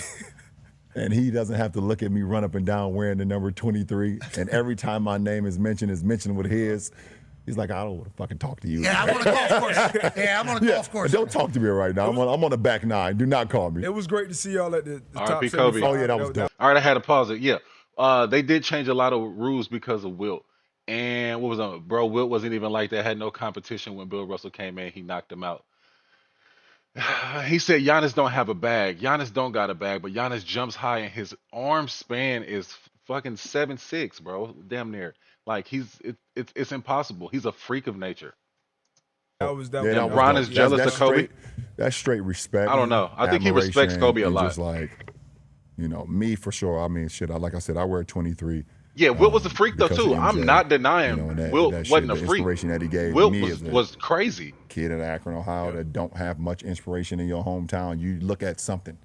And he doesn't have to look at me run up and down wearing the number 23. And every time my name is mentioned with his, he's like, I don't want to fucking talk to you. Yeah, I'm on a golf course. Yeah, I'm on a golf course. Don't talk to me right now. I'm on the back 9. Do not call me. It was great to see y'all at the top R.I.P. 75. Kobe. Oh, yeah, that was dope. All right, I had to pause it. Yeah. They did change a lot of rules because of Wilt. And what was on? Bro, Wilt wasn't even like that. Had no competition when Bill Russell came in. He knocked him out. He said Giannis don't have a bag. Giannis don't got a bag, but Giannis jumps high and his arm span is fucking 7'6", bro. Damn near. It's impossible. He's a freak of nature. That was And Ron is jealous of Kobe. That's straight respect. I don't know. I think he respects Kobe a lot. Just me for sure. I mean, shit. Like I said, I wear 23. Yeah, Wilt was a freak though because too. of I'm MJ, not denying Wilt that wasn't shit, a the freak. inspiration that he gave Wilt me as a was crazy. kid in Akron, Ohio, that don't have much inspiration in your hometown. You look at something.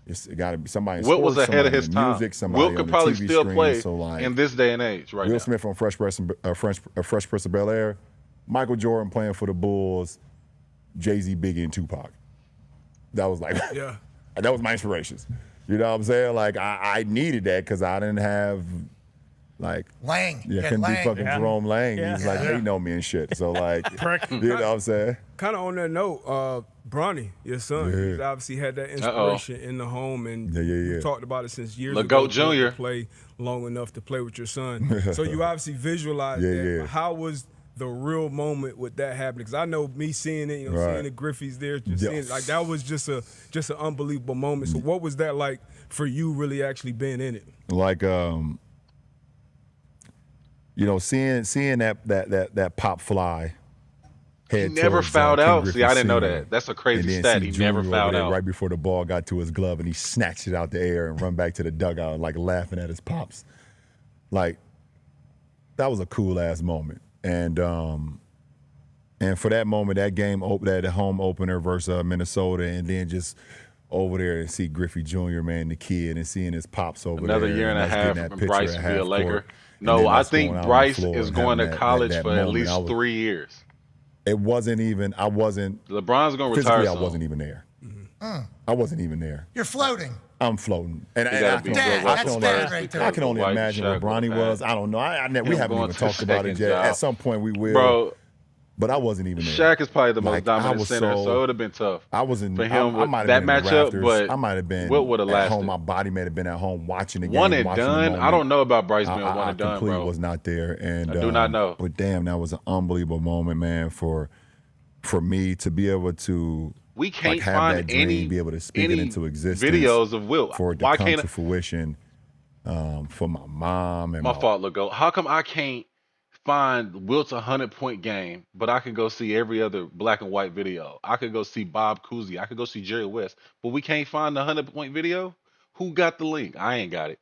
It's got to be somebody in Wilt sports, was ahead of somebody his in time. music, somebody Wilt on could the probably TV still screen. play So in this day and age right Will now. Smith on Fresh Prince of Bel-Air, Michael Jordan playing for the Bulls, Jay-Z, Biggie, and Tupac. That was that was my inspirations. You know what I'm saying? I needed that because I didn't have Like Lang. Yeah, couldn't be fucking Jerome Lang. Yeah. He's like, they know me and shit. So like, you know what I'm saying? Kind of on that note, Bronny, your son, he's obviously had that inspiration in the home, and we talked about it since years ago. LeGoat Jr. Play long enough to play with your son, so you obviously visualized that. But how was the real moment with that happening? Because I know me seeing it, seeing the Griffeys there, just seeing it, like that was just an unbelievable moment. So what was that like for you, really actually being in it? Like, seeing that pop fly. He never fouled out. See, I didn't know that. That's a crazy stat. He never fouled out. Right before the ball got to his glove, and he snatched it out the air and run back to the dugout, like laughing at his pops. Like, that was a cool ass moment. And for that moment, that game, that home opener versus Minnesota, and then just over there and see Griffey Jr., man, the kid, and seeing his pops over there. Another year and a half from Bryce to be a Laker. No, I think Bryce is going to college for at least 3 years. It wasn't even, I wasn't. LeBron's going to retire soon. I wasn't even there. I wasn't even there. You're floating. I'm floating. And I can only imagine what Bronny was. I don't know. We haven't even talked about it yet. At some point we will. Bro, but I wasn't even there. Shaq is probably the most dominant center, so it would have been tough. I wasn't for him I might that have been matchup, but I might have been Wilt would have at lasted. home. My body may have been at home watching the game. One and done. I don't know about Bryce being one and done, completely bro. was not there, and I do not know. But damn, that was an unbelievable moment, man. For me to be able to. We can't have find that dream, any be able to speak it into existence. Videos of Wilt. For it to come to fruition. For my mom and my fault, LeGoat. How come I can't find Wilt's 100-point game, but I can go see every other black and white video? I could go see Bob Cousy. I could go see Jerry West, but we can't find the 100-point video. Who got the link? I ain't got it.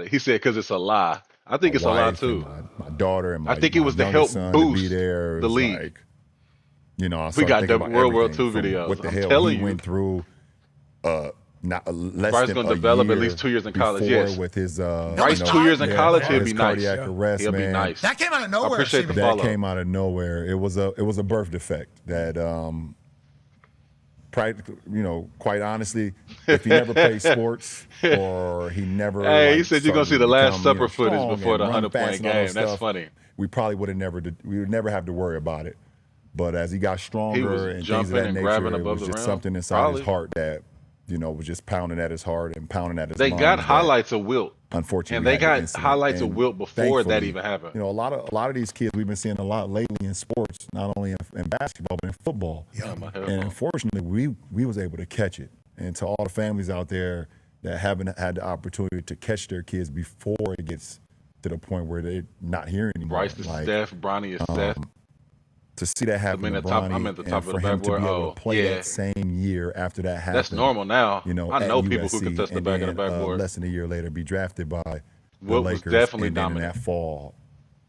He said because it's a lie. I think it's a lie too. My daughter and my I think it was to help boost the league. Like, we got the World War II videos. What the hell telling he went through? Not less Bryce than gonna a develop year at least 2 years in college. Yes, with his Bryce 2 years in college, he'll be nice. Cardiac arrest, he'll be man. nice. That came out of nowhere. I appreciate the that follow. came out of nowhere. It was a birth defect that quite honestly, if he never played sports or he never. Hey, he said you're gonna see the Last Supper footage before the 100-point game. That's funny. We probably would never have to worry about it. But as he got stronger and things of that nature, it was just something inside his heart that, was just pounding at his heart and pounding at his mind. They got highlights of Wilt. Unfortunately, and they got highlights of Wilt before that even happened. A lot of these kids we've been seeing a lot lately in sports, not only in basketball but in football. Yeah, and unfortunately, we was able to catch it. And to all the families out there that haven't had the opportunity to catch their kids before it gets to the point where they're not here anymore. Bryce is Steph, Bronny is Seth. To see that happen to Bronny, I'm at the top and of for the him to be able backboard. to play that same year after that happened. That's normal now. I know people who can touch the back of the then, backboard. Less than a year later, be drafted by the Wilt Lakers. Was definitely and then dominant. in that fall,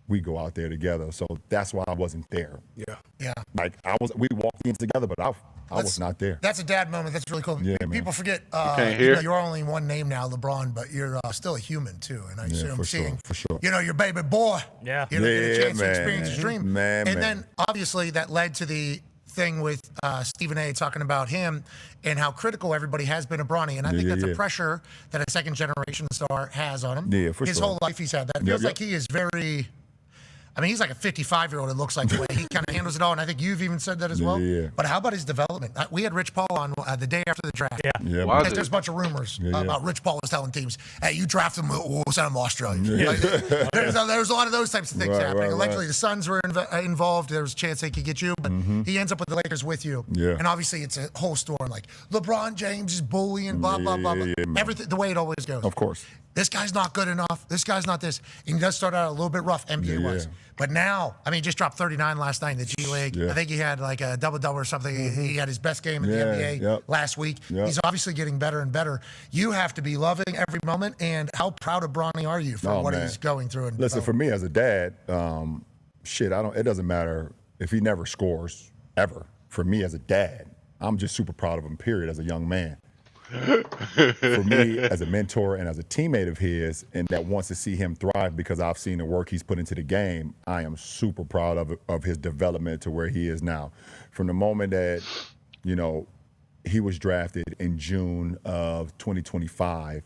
we go out there together. So that's why I wasn't there. Yeah. Like we walked in together, but I was not there. That's a dad moment. That's really cool. Yeah, People forget you're only one name now, LeBron, but you're still a human too. And I assume seeing, for sure. Your baby boy, get a chance to experience his dream. Then obviously that led to the thing with Stephen A. talking about him and how critical everybody has been of Bronny. And I think that's a pressure that a second generation star has on him. Yeah, for his whole life he's had that. It feels like he is very. I mean, he's like a 55-year-old, it looks like, the way he kind of handles it all, and I think you've even said that as well. Yeah. But how about his development? We had Rich Paul on the day after the draft. Yeah. Why There's a bunch of rumors about Rich Paul was telling teams, hey, you draft him, we'll send him to Australia. Like, there's a lot of those types of things happening. Allegedly, the Suns were involved. There was a chance they could get you, but he ends up with the Lakers with you. Yeah. And obviously, it's a whole storm, like LeBron James is bullying, blah, blah, blah, blah. Everything, the way it always goes. Of course. This guy's not good enough. This guy's not this. And he does start out a little bit rough, NBA-wise. But now, I mean, he just dropped 39 last night in the G League. I think he had like a double-double or something. He had his best game in the NBA last week. He's obviously getting better and better. You have to be loving every moment. And how proud of Bronny are you for what he's going through? And listen, for me as a dad, it doesn't matter if he never scores, ever. For me as a dad, I'm just super proud of him, period, as a young man. For me, as a mentor and as a teammate of his, and that wants to see him thrive because I've seen the work he's put into the game, I am super proud of his development to where he is now. From the moment that, he was drafted in June of 2025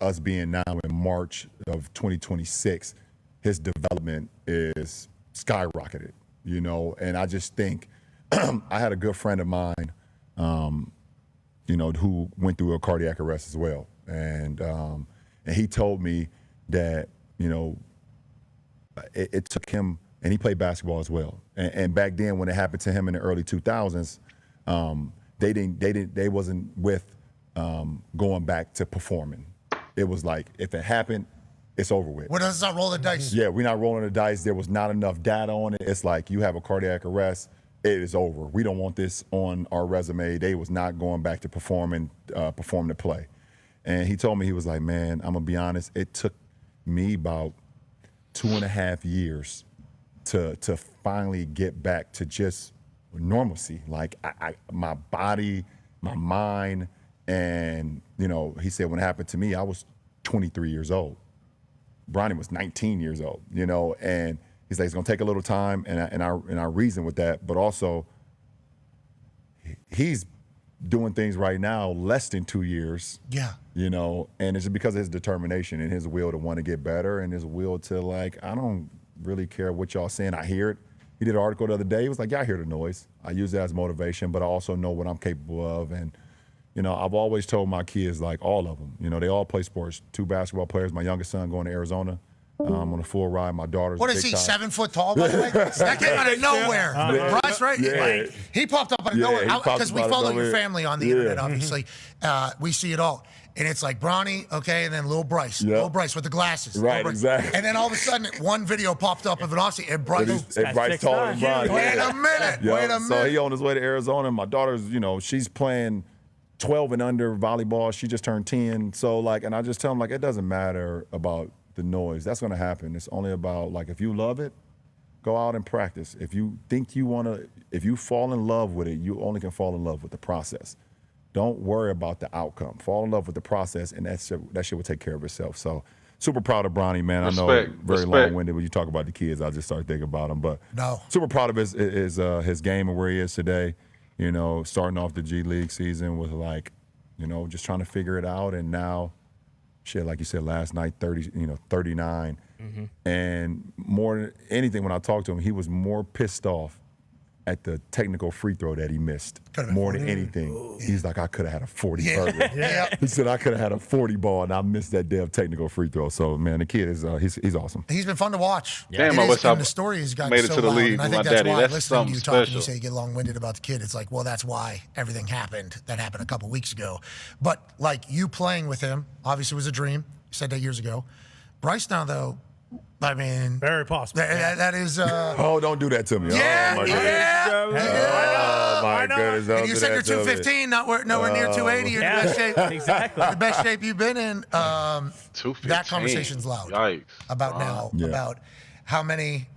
us being now in March of 2026, his development is skyrocketed, you know. And I just think I had a good friend of mine, you know, who went through a cardiac arrest as well. And he told me that, you know, it took him, and he played basketball as well. And back then, when it happened to him in the early 2000s, they wasn't with going back to performing. It was like, if it happened, it's over with. What does not roll the dice? Yeah, we're not rolling the dice. There was not enough data on it. It's like, you have a cardiac arrest, it is over. We don't want this on our resume. They was not going back to perform the play. And he told me, he was like, man, I'm gonna be honest, it took me about 2.5 years to finally get back to just normalcy. Like my body, my mind, and you know, he said when it happened to me, I was 23 years old. Bronny was 19 years old, you know, and he's like, it's gonna take a little time, and I reason with that, but also he's doing things right now less than 2 years. Yeah. You know, and it's because of his determination and his will to want to get better, and his will to, like, I don't really care what y'all saying. I hear it. He did an article the other day. He was like, yeah, I hear the noise. I use it as motivation, but I also know what I'm capable of. And, you know, I've always told my kids, like, all of them, you know, they all play sports. 2 basketball players. My youngest son going to Arizona on a full ride. My daughter's What is he, 7 foot tall, by the way? That came out of nowhere. Bryce, right? Yeah. Like, he popped up out of nowhere. Because we follow your family on the internet, obviously. We see it all. And it's like Bronny, okay, and then Lil Bryce. Lil Bryce with the glasses. Right, exactly. And then all of a sudden, one video popped up of an Aussie, and Bryce. And Bryce taller than Bronny. Wait a minute. Wait a minute. So he on his way to Arizona. My daughter's, you know, she's playing 12 and under volleyball. She just turned 10. So, like, and I just tell him, like, it doesn't matter about the noise. That's going to happen. It's only about, like, if you love it, go out and practice. If you think you want to, if you fall in love with it, you only can fall in love with the process. Don't worry about the outcome. Fall in love with the process, and that shit will take care of itself. So, super proud of Bronny, man. Respect, I know very respect. long-winded when you talk about the kids. I just started thinking about them, but No. super proud of his game and where he is today. You know, starting off the G League season with, like, you know, just trying to figure it out, and now, shit, like you said last night, 39, and more than anything, when I talked to him, he was more pissed off at the technical free throw that he missed more than anything. Ooh. He's like, I could have had a 40 burger. He said, I could have had a 40 ball, and I missed that damn technical free throw. So, man, the kid is he's awesome. He's been fun to watch. Damn, I wish I the story has gotten made it so to the loud, league and I with think my that's daddy. why That's listening to you talk, special. you say you get long-winded about the kid. It's like, well, that's why everything happened. That happened a couple weeks ago. But, like, you playing with him obviously was a dream. You said that years ago. Bryce now, though, I mean, very possible. That is. Oh, don't do that to me. Yeah, oh, my yeah. Oh my goodness! And you said you're 215, nowhere near 280. You're in the best shape. Exactly. The best shape you've been in. 215. That conversation's loud. Yikes. About now, about how many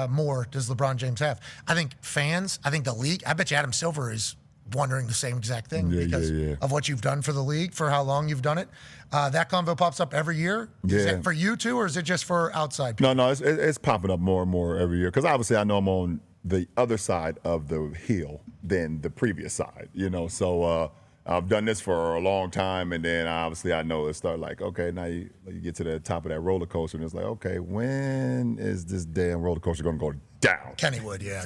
more does LeBron James have? I think fans, I think the league, I bet you Adam Silver is wondering the same exact thing because of what you've done for the league, for how long you've done it. That convo pops up every year. Is it for you too, or is it just for outside people? No, it's popping up more and more every year because obviously I know I'm on the other side of the hill than the previous side, you know. So I've done this for a long time, and then obviously I know it start like, okay, now you get to the top of that roller coaster, and it's like, okay, when is this damn roller coaster going to go down? Kenny would, yeah.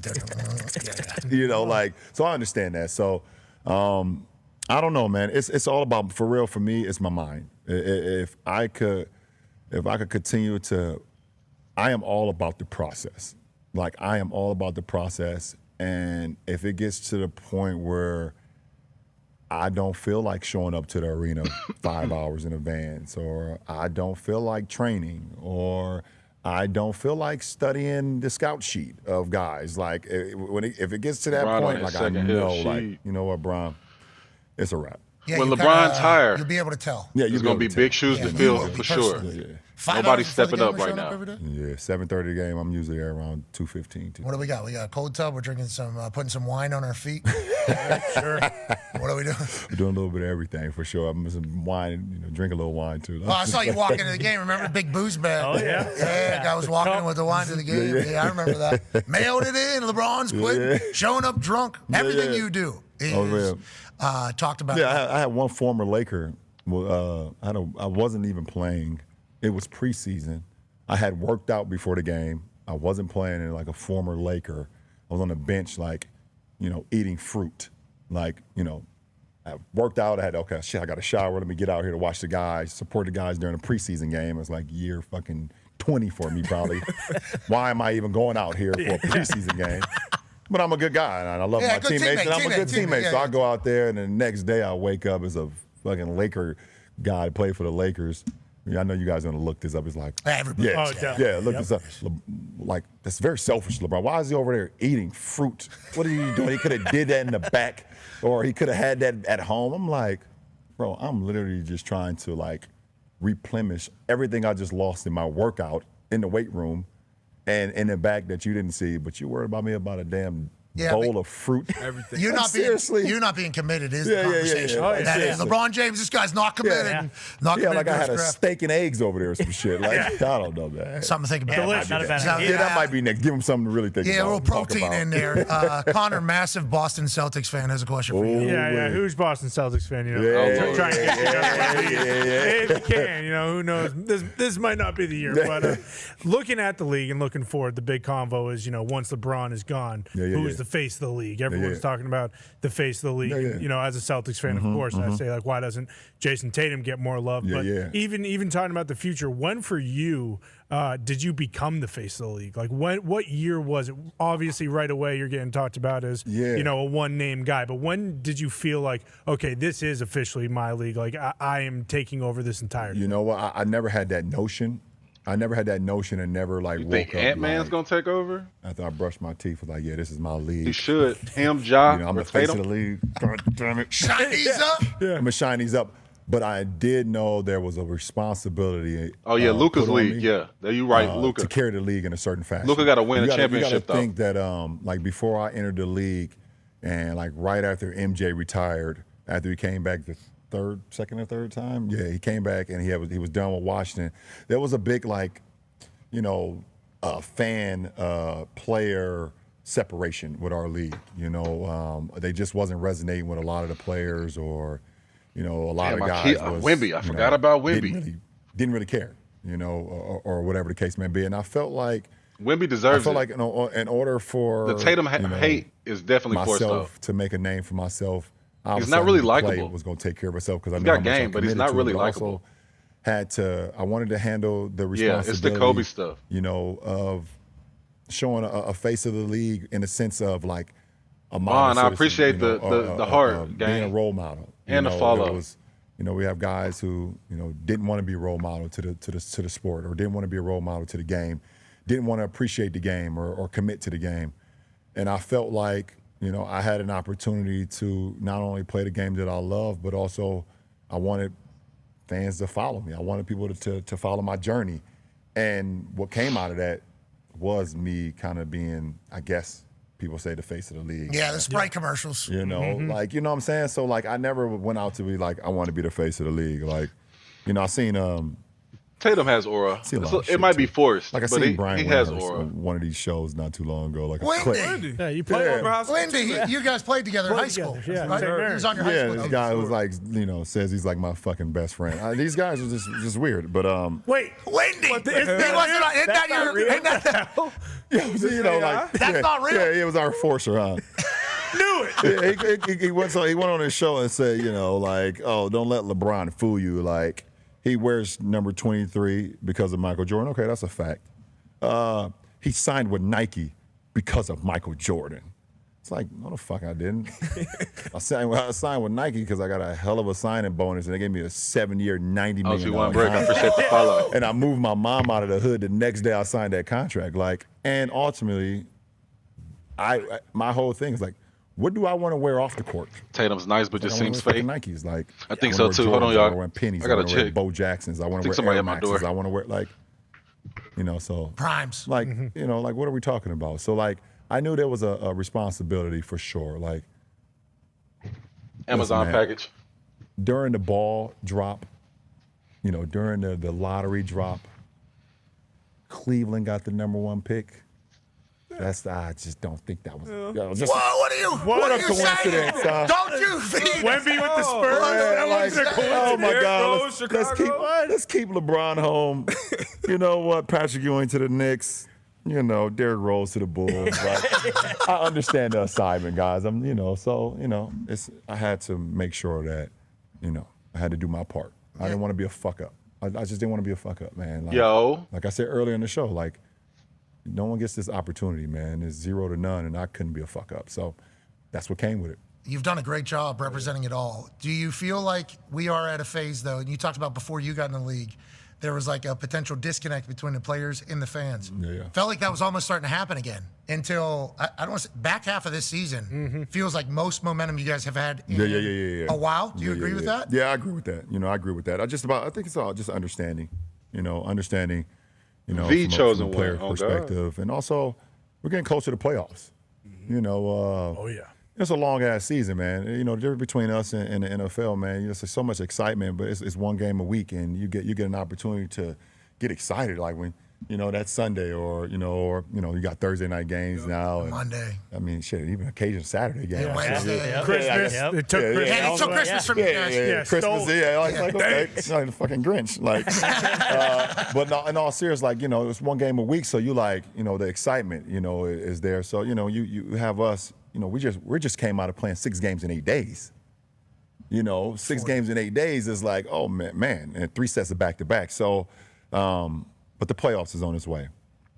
You know, like, so I understand that. So I don't know, man. It's all about, for real, for me, it's my mind. If I could continue to, I am all about the process. Like, I am all about the process, and if it gets to the point where I don't feel like showing up to the arena 5 hours in advance, or I don't feel like training, or I don't feel like studying the scout sheet of guys. Like, if it gets to that point, like, I know, like, you know what, Bron, it's a wrap. Yeah, when LeBron's hired, you'll be able to tell. Yeah, there's going to be big shoes to fill for sure. Nobody's stepping up right now. Yeah, 7:30 the game. I'm usually there around 2:15. What do we got? We got a cold tub. We're drinking some, putting some wine on our feet. Sure. What are we doing? We're doing a little bit of everything for sure. I'm some wine, drink a little wine too. Oh, I saw you walking into the game. Remember the big booze bag? Oh yeah. Yeah, the guy was walking in with the wine to the game. Yeah, I remember that. Mailed it in. LeBron's quit. Showing up drunk. Everything you do is talked about. Yeah, I had one former Laker Well, I wasn't even playing. It was preseason. I had worked out before the game. I wasn't playing, and like a former Laker, I was on the bench, like, eating fruit. Like, I worked out. I got a shower. Let me get out here to watch the guys, support the guys during a preseason game. It was like year fucking 20 for me, probably. Why am I even going out here for a preseason game? But I'm a good guy, and I love my teammates, and I'm a good teammate. So I go out there, and the next day I wake up as a fucking Laker guy, play for the Lakers. I know you guys are going to look this up. It's like, look this up. Like, that's very selfish, LeBron. Why is he over there eating fruit? What are you doing? He could have did that in the back, or he could have had that at home. I'm like, bro, I'm literally just trying to, like, replenish everything I just lost in my workout in the weight room and in the back that you didn't see, but you worried about me about a damn bowl of fruit. Everything. You're not being committed is the conversation. That is LeBron James. This guy's not committed. Not committed. Like I had a steak and eggs over there or some shit. Like I don't know, man. Something to think about. That might be next. Give him something to really think about. Yeah, a little protein in there. Connor, massive Boston Celtics fan, has a question for you. Yeah. Who's Boston Celtics fan? Try and get if you can. Who knows? This might not be the year, but looking at the league and looking forward, the big convo is once LeBron is gone, who is the face of the league? Everyone's talking about the face of the league. As a Celtics fan, of course, I say, like, why doesn't Jason Tatum get more love? But even talking about the future, when for you did you become the face of the league? Like, what year was it? Obviously, right away you're getting talked about as a one-name guy. But when did you feel like, okay, this is officially my league? Like, I am taking over this entire. You know what? I never had that notion. And never like you woke think up. Ant-Man's gonna take over? After I brushed my teeth, was like, this is my league. He should. Him, Ja, I'm the face of the league. God damn it. Shinies up. I'm gonna shine these up. But I did know there was a responsibility. Oh yeah, Luka's league. Yeah, you right, Luka. To carry the league in a certain fashion. Luka got to win a championship. You got to think that like before I entered the league, and like right after MJ retired, after he came back the second or third time, he came back and he was done with Washington. There was a big fan player separation with our league. They just wasn't resonating with a lot of the players, or a lot of guys. Wemby, I forgot about Wemby. Didn't really care, or whatever the case may be. And I felt like Wemby deserves it. I felt like in order for the Tatum hate is definitely forced myself to make a name for myself. He's not really likable. Was going to take care of myself because I know got how much game, but he's not really likable. I wanted to handle the responsibility. Yeah, it's the Kobe stuff. Of showing a face of the league in the sense of like a model citizen, I appreciate the heart, being a role model and the follow. We have guys who didn't want to be a role model to the sport, or didn't want to be a role model to the game, didn't want to appreciate the game or commit to the game, and I felt like I had an opportunity to not only play the game that I love, but also I wanted fans to follow me. I wanted people to follow my journey. And what came out of that was me kind of being, I guess people say, the face of the league. Yeah, the Sprite commercials. Like, what I'm saying? So, like, I never went out to be like, I want to be the face of the league. Like, I seen Tatum has aura. It might be forced, like I but seen Brian he has aura. On one of these shows not too long ago. Like Wendy. Yeah, you played over high school. Wendy, you guys played together in high school. Yeah, right? He was on your high school. This guy was like, says he's like my fucking best friend. These guys are just weird. But wait, Wendy, isn't that that's not real. Yeah, it was our forcer, huh? Knew it. He went on his show and said, like, oh, don't let LeBron fool you. Like, he wears number 23 because of Michael Jordan. Okay, that's a fact. He signed with Nike because of Michael Jordan. It's like, no, the fuck I didn't. I signed with Nike because I got a hell of a signing bonus, and they gave me a 7-year, $90 million I appreciate the follow. And I moved my mom out of the hood the next day I signed that contract. Like, and ultimately, my whole thing is like, what do I want to wear off the court? Tatum's nice, but just seems fake. Nikes, like I think so too. Hold on, y'all. I want to wear pennies. I got to wear Bo Jacksons. I want to wear Air Maxes. I want to wear so primes. Like like what are we talking about? So like I knew there was a responsibility for sure. Like Amazon package during the ball drop. During the lottery drop. Cleveland got the #1 pick. I just don't think that was. Whoa, what are you coincidence, saying? Don't you think? Wemby with the Spurs. Yeah, oh my God! Chicago. Let's keep LeBron home. You know what? Patrick Ewing to the Knicks. You know, Derrick Rose to the Bulls. Like, I understand the assignment, guys. I had to make sure that, I had to do my part. I didn't want to be a fuck up. I just didn't want to be a fuck up, man. Like I said earlier in the show, like, no one gets this opportunity, man. It's 0 to none, and I couldn't be a fuck up. So that's what came with it. You've done a great job representing it all. Do you feel like we are at a phase, though, and you talked about before you got in the league, there was like a potential disconnect between the players and the fans. Yeah. Felt like that was almost starting to happen again until, I don't want to say, back half of this season feels like most momentum you guys have had in a while. Do you agree with that? Yeah, I agree with that. I agree with that. I think it's all just understanding, understanding, from a player perspective. And also, we're getting closer to playoffs. It's a long-ass season, man. The difference between us and the NFL, man, there's so much excitement, but it's one game a week, and you get an opportunity to get excited, like when, that Sunday or you got Thursday night games now. And, Monday. I mean, shit, even occasion Saturday game. Yeah, Wednesday. Christmas. It took Christmas. Yeah, they took Christmas from you guys. Yeah, Christmas, like okay, it's like the fucking Grinch. Like, but no, in all seriousness, like, it's one game a week, so you like, the excitement, is there. So, you have us. We just came out of playing 6 games in 8 days. 6 games in 8 days is like, oh man, and 3 sets of back-to-back. So, but the playoffs is on its way.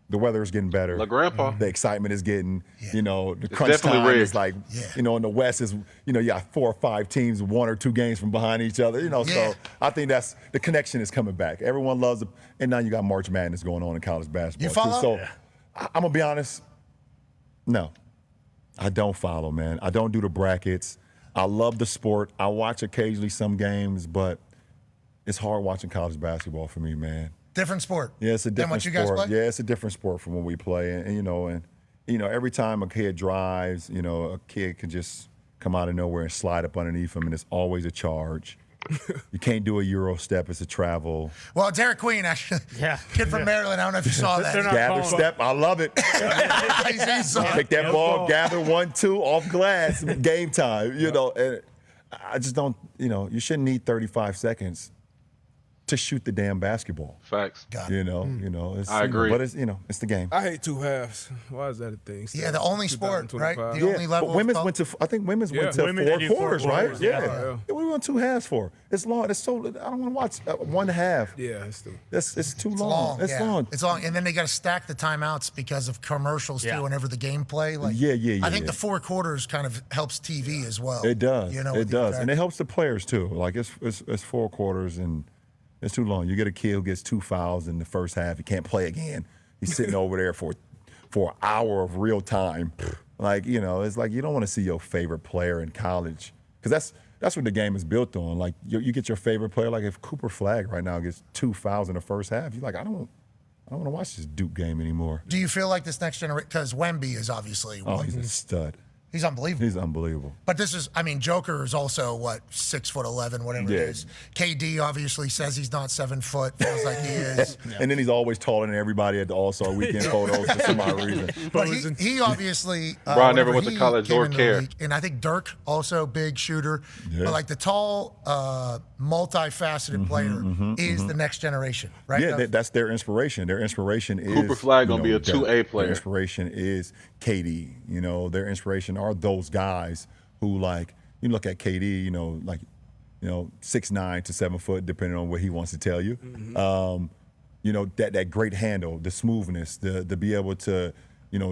The weather is getting better. Like Grandpa. The excitement is getting, the crunch time is like, in the West is, you got 4 or 5 teams, 1 or 2 games from behind each other. So I think that's the connection is coming back. Everyone loves it, and now you got March Madness going on in college basketball. You follow? So I'm gonna be honest, no. I don't follow, man. I don't do the brackets. I love the sport. I watch occasionally some games, but it's hard watching college basketball for me, man. Different sport. Yeah, it's a different than what you guys sport. play? Yeah, it's a different sport from when we play. And every time a kid drives, a kid can just come out of nowhere and slide up underneath him, and it's always a charge. You can't do a Euro step. It's a travel. Well, Derek Queen, actually, kid from Maryland. I don't know if you saw that. Gather step. I love it. Pick that ball, gather 1-2 off glass, game time. And I just don't, you shouldn't need 35 seconds to shoot the damn basketball. Facts. It's, I agree. But it's the game. I hate 2 halves. Why is that a thing? Yeah, the only sport, right? The only level. But women's went to 4 quarters, right? Yeah. What do we want 2 halves for? It's long. It's so. I don't want to watch 1 half. Yeah, it's too long. It's long. It's long, and then they got to stack the timeouts because of commercials too, whenever the gameplay. Like, I think the 4 quarters kind of helps TV as well. It does. It does, and it helps the players too. Like it's 4 quarters and. It's too long. You get a kid who gets 2 fouls in the first half. He can't play again. He's sitting over there for an hour of real time. Like, it's like you don't want to see your favorite player in college because that's what the game is built on. Like, you get your favorite player. Like, if Cooper Flagg right now gets 2 fouls in the first half, you're like, I don't want to watch this Duke game anymore. Do you feel like this next generation? Because Wemby is obviously he's a stud. He's unbelievable. He's unbelievable. But this is, Joker is also, 6'11", whatever it is. KD obviously says he's not 7 foot. Feels like he is. And then he's always taller than everybody at the All-Star Weekend photos for some odd reason. But he obviously... Brian never went to college or cared. And I think Dirk, also big shooter. Yeah. But the tall, multifaceted player is the next generation, right? Yeah, that's their inspiration. Their inspiration is... Cooper Flagg going to be a 2A player. Their inspiration is KD. Their inspiration are those guys who, like, you look at KD, 6'9" to 7 foot, depending on what he wants to tell you. That great handle, the smoothness, the be able to,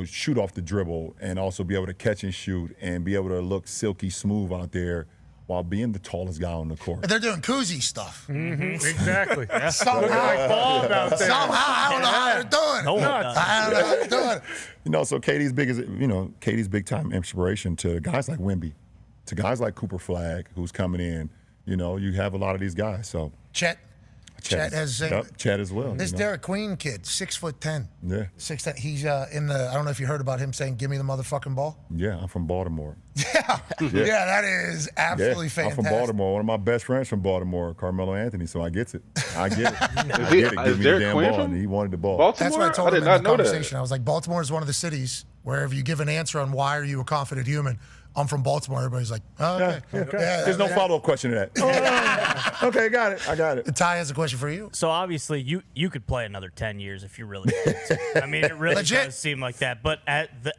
shoot off the dribble and also be able to catch and shoot and be able to look silky smooth out there while being the tallest guy on the court. And they're doing koozie stuff. Exactly. Somehow, I don't know how they're doing it. I don't know how they're doing it. So KD's big time inspiration to guys like Wemby, to guys like Cooper Flagg, who's coming in. You have a lot of these guys. So Chet as well. This Derek Queen kid, 6'10". Yeah. 6'10". He's in the. I don't know if you heard about him saying, "Give me the motherfucking ball." Yeah, I'm from Baltimore. Yeah, that is absolutely fantastic. I'm from Baltimore. One of my best friends from Baltimore, Carmelo Anthony. So I get it. I get it. Give me the damn ball. And he wanted the ball. Baltimore? That's what I told him in the not know conversation. that. I was like, Baltimore is one of the cities wherever you give an answer on why are you a confident human, I'm from Baltimore. Everybody's like, oh, okay. Yeah, there's no follow-up question to that. Okay, got it. I got it. Ty has a question for you. So obviously you could play another 10 years if you really wanted to. I mean, it really does seem like that. But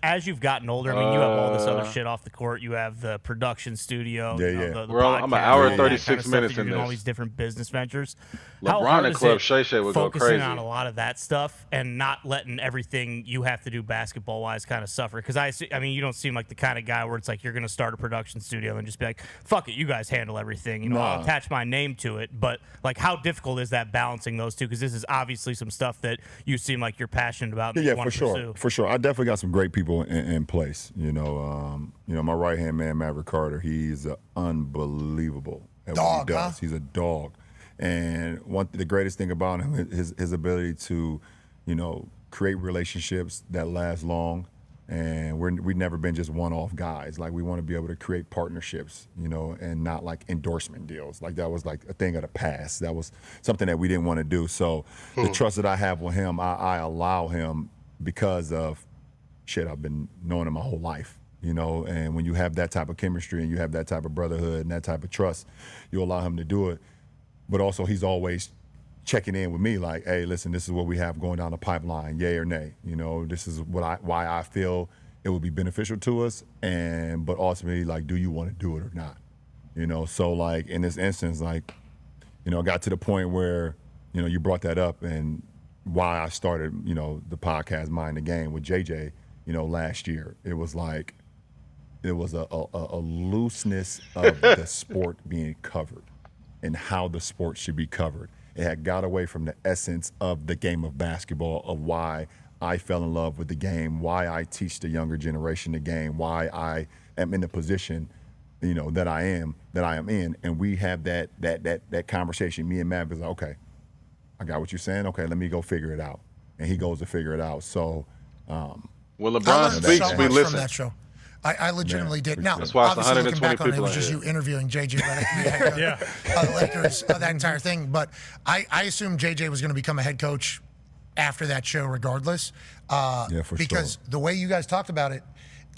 as you've gotten older, I mean, you have all this other shit off the court. You have the production studio. Yeah, you know, yeah. the Bro, I'm an podcast, hour all and that 36 kind of stuff minutes that you're in doing all this. these different business ventures. LeBron and Club Shay Shay would go focusing crazy. on a lot of that stuff and not letting everything you have to do basketball-wise kind of suffer? Because I mean, you don't seem like the kind of guy where it's like you're going to start a production studio and just be like, fuck it, you guys handle everything. You know, I'll attach my name to it. But, like, how difficult is that balancing those two? Because this is obviously some stuff that you seem like you're passionate about and you want to pursue. For sure. I definitely got some great people in place. You know, my right-hand man, Maverick Carter, he's unbelievable at what he does. Huh? He's a dog. And the greatest thing about him is his ability to, you know, create relationships that last long. And we've never been just one-off guys. Like, we want to be able to create partnerships, you know, and not like endorsement deals. Like, that was like a thing of the past. That was something that we didn't want to do. So the trust that I have with him, I allow him because of shit I've been knowing him my whole life, you know. And when you have that type of chemistry and you have that type of brotherhood and that type of trust, you allow him to do it. But also, he's always checking in with me like, hey, listen, this is what we have going down the pipeline, yay or nay. You know, this is why I feel it would be beneficial to us, but ultimately, like, do you want to do it or not? You know, so, like, in this instance, like, you know, I got to the point where, you know, you brought that up and why I started, you know, the podcast Mind the Game with JJ, you know, last year. It was like, it was a looseness of the sport being covered and how the sport should be covered. It had got away from the essence of the game of basketball, of why I fell in love with the game, why I teach the younger generation the game, why I am in the position, you know, that I am in. And we have that conversation. Me and Matt was like, okay, I got what you're saying. Okay, let me go figure it out. And he goes to figure it out. So, when LeBron speaks, we listen. From that show. I legitimately did. Now, that's why it's obviously, looking back on it, it was people just you interviewing JJ Redick, the Lakers, that entire thing. But I assumed JJ was going to become a head coach after that show regardless. Because the way you guys talked about it,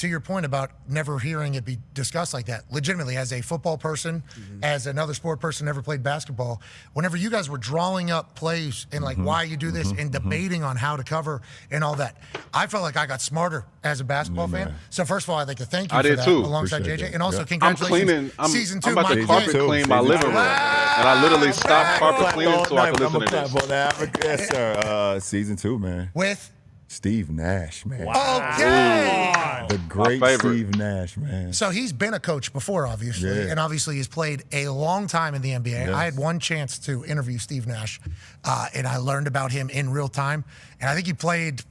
to your point about never hearing it be discussed like that, legitimately, as a football person, as another sport person, never played basketball, whenever you guys were drawing up plays and like why you do this and debating on how to cover and all that, I felt like I got smarter as a basketball fan. So first of all, I'd like to thank you for that alongside JJ. And also congratulations. Season 2. I'm about to carpet clean my living room. And I literally stopped carpet cleaning so I could listen to this. Yes, sir. Season 2, man. With Steve Nash, man. Wow. Okay. The great Steve Nash, man. So he's been a coach before, obviously, and obviously he's played a long time in the NBA. Yes. I had one chance to interview Steve Nash, and I learned about him in real time. And I think he played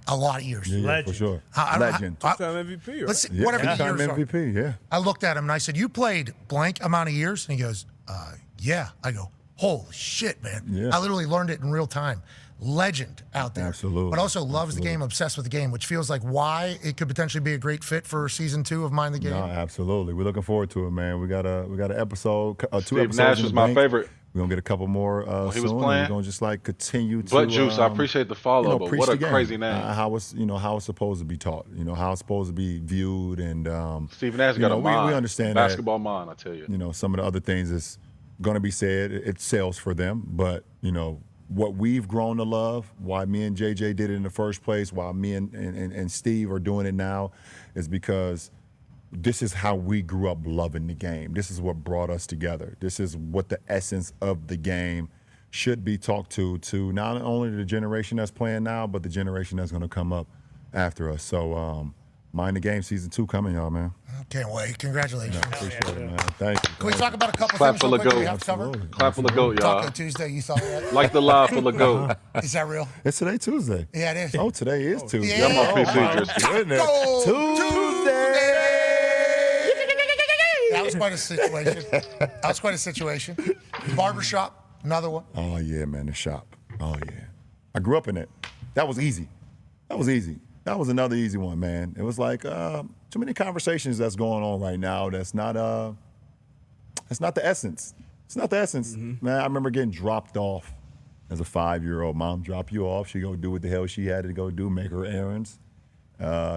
a lot of years. Yeah, for sure. Legend. Two-time MVP. Let's see, whatever the two-time years MVP, are. I looked at him and I said, you played blank amount of years? And he goes, yeah. I go, holy shit, man. Yeah. I literally learned it in real time. Legend out there. Absolutely. But also loves the game, obsessed with the game, which feels like why it could potentially be a great fit for season 2 of Mind the Game. No, absolutely. We're looking forward to it, man. We got an episode, 2 Steve episodes. Nash was my favorite. We're going to get a couple more he soon. was playing. We're going to just like continue to. But Juice, I appreciate the follow, but what a crazy name. How it's supposed to be taught. You know, how it's supposed to be viewed. And Steve Nash got a mind. We understand basketball that, mind, I tell you. You know, some of the other things is going to be said. It sells for them. But, you know, what we've grown to love, why me and JJ did it in the first place, why me and Steve are doing it now, is because this is how we grew up loving the game. This is what brought us together. This is what the essence of the game should be talked to not only the generation that's playing now, but the generation that's going to come up after us. So, Mind the Game season 2 coming, y'all, man. Can't wait. Congratulations. Yeah, appreciate it, man. Thank you. Can we talk about a couple Clap things for real quick LeGoat. we have to cover? Clap for LeGoat, y'all. Taco Tuesday, you thought that? Like the live for LeGoat. Is that real? It's today Tuesday. Yeah, it is. Oh, today is Tuesday. Yeah, I'm on PC just Tuesday. That was quite a situation. Barbershop, another one. Oh, yeah, man, the shop. Oh, yeah. I grew up in it. That was easy. That was another easy one, man. It was like too many conversations that's going on right now that's not the essence. It's not the essence. Man, I remember getting dropped off as a 5-year-old. Mom dropped you off. She go do what the hell she had to go do, make her errands.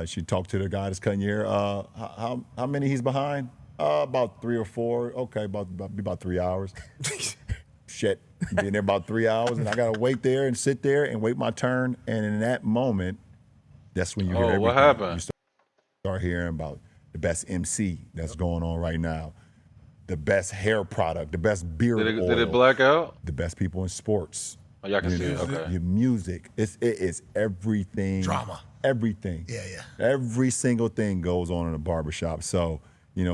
She talked to the guy that's cutting your hair. How many he's behind? About 3 or 4. Okay, about 3 hours. Shit, being there about 3 hours, and I gotta wait there and sit there and wait my turn. And in that moment, that's when you hear everything. What happened? You start hearing about the best MC that's going on right now, the best hair product, the best beard oil. Did it black out? The best people in sports. Oh, y'all can see it. Okay. Your music. It is everything. Drama. Everything. Yeah. Every single thing goes on in a barbershop. So,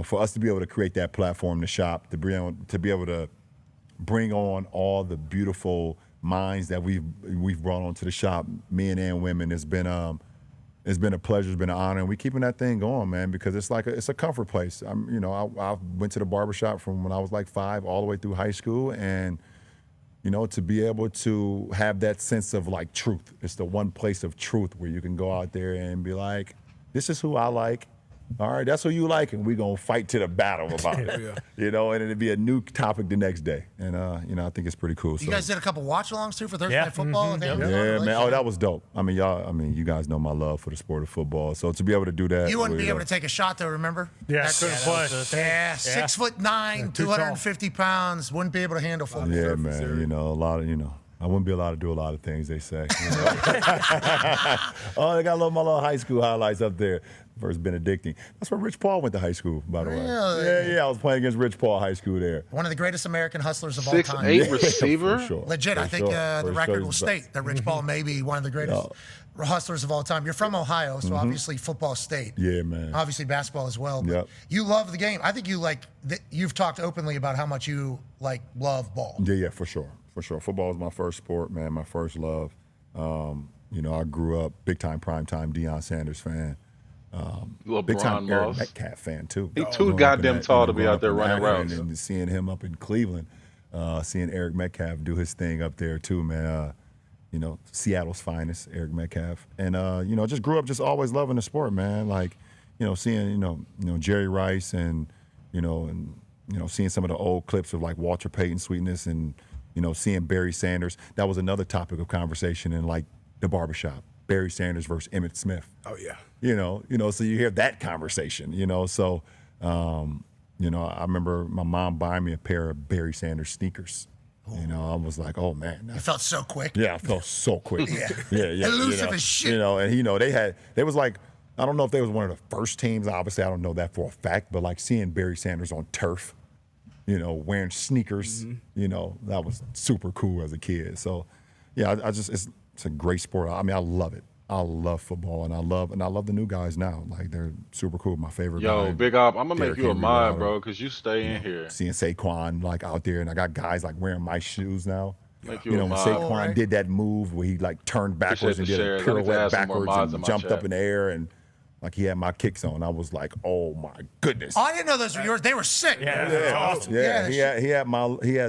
for us to be able to create that platform to shop, to be able to bring on all the beautiful minds that we've brought onto the shop, men and women, it's been a pleasure, it's been an honor, and we're keeping that thing going, man, because it's like it's a comfort place. I went to the barbershop from when I was like 5 all the way through high school, and to be able to have that sense of like truth. It's the one place of truth where you can go out there and be like, this is who I like. All right, that's who you like, and we're going to fight to the battle about it. And it'll be a new topic the next day. And, I think it's pretty cool. You guys did a couple watch-alongs, too, for Thursday Night Football? Yeah, man. Oh, that was dope. I mean, you guys know my love for the sport of football. So to be able to do that. You wouldn't be able to take a shot, though, remember? Yeah, couldn't play. 6'9", 250 pounds, wouldn't be able to handle football. Yeah, man. A lot of, I wouldn't be allowed to do a lot of things, they say. Oh, they got my little high school highlights up there. First Benedictine. That's where Rich Paul went to high school, by the way. Really? Yeah, I was playing against Rich Paul High School there. One of the greatest American hustlers of all time. 6'8" receiver? For sure. Legit, I think the record will state that Rich Paul may be one of the greatest hustlers of all time. You're from Ohio, so obviously football state. Yeah, man. Obviously basketball as well. But you love the game. I think you've talked openly about how much you love ball. Yeah, for sure. For sure. Football is my first sport, man, my first love. I grew up big-time, prime-time Deion Sanders fan. Big-time Eric Metcalf fan, too. He too goddamn tall to be out there running routes. And seeing him up in Cleveland, seeing Eric Metcalf do his thing up there, too, man. Seattle's finest, Eric Metcalf. And, just grew up just always loving the sport, man. Like, seeing, Jerry Rice and seeing some of the old clips of, like, Walter Payton sweetness and, seeing Barry Sanders. That was another topic of conversation in, like, the barbershop. Barry Sanders versus Emmitt Smith. Oh, yeah. So you hear that conversation, So, I remember my mom buying me a pair of Barry Sanders sneakers. I was like, oh, man. You felt so quick. Yeah, I felt so quick. yeah. Elusive as shit. They was like, I don't know if they was one of the first teams. Obviously, I don't know that for a fact, but like seeing Barry Sanders on turf, wearing sneakers, that was super cool as a kid. So, yeah, it's a great sport. I mean, I love it. I love football, and I love the new guys now. Like, they're super cool. My favorite guy. Yo, Big Op, I'm gonna make you a mod, bro, because you stay in here. Seeing Saquon like out there, and I got guys like wearing my shoes now. Make you a when mod. Saquon did that move where he like turned backwards and did a pirouette backwards and jumped up in the air and like he had my kicks on. I was like, oh my goodness. Oh, I didn't know those were yours. They were sick. Yeah. Awesome. Yeah, he had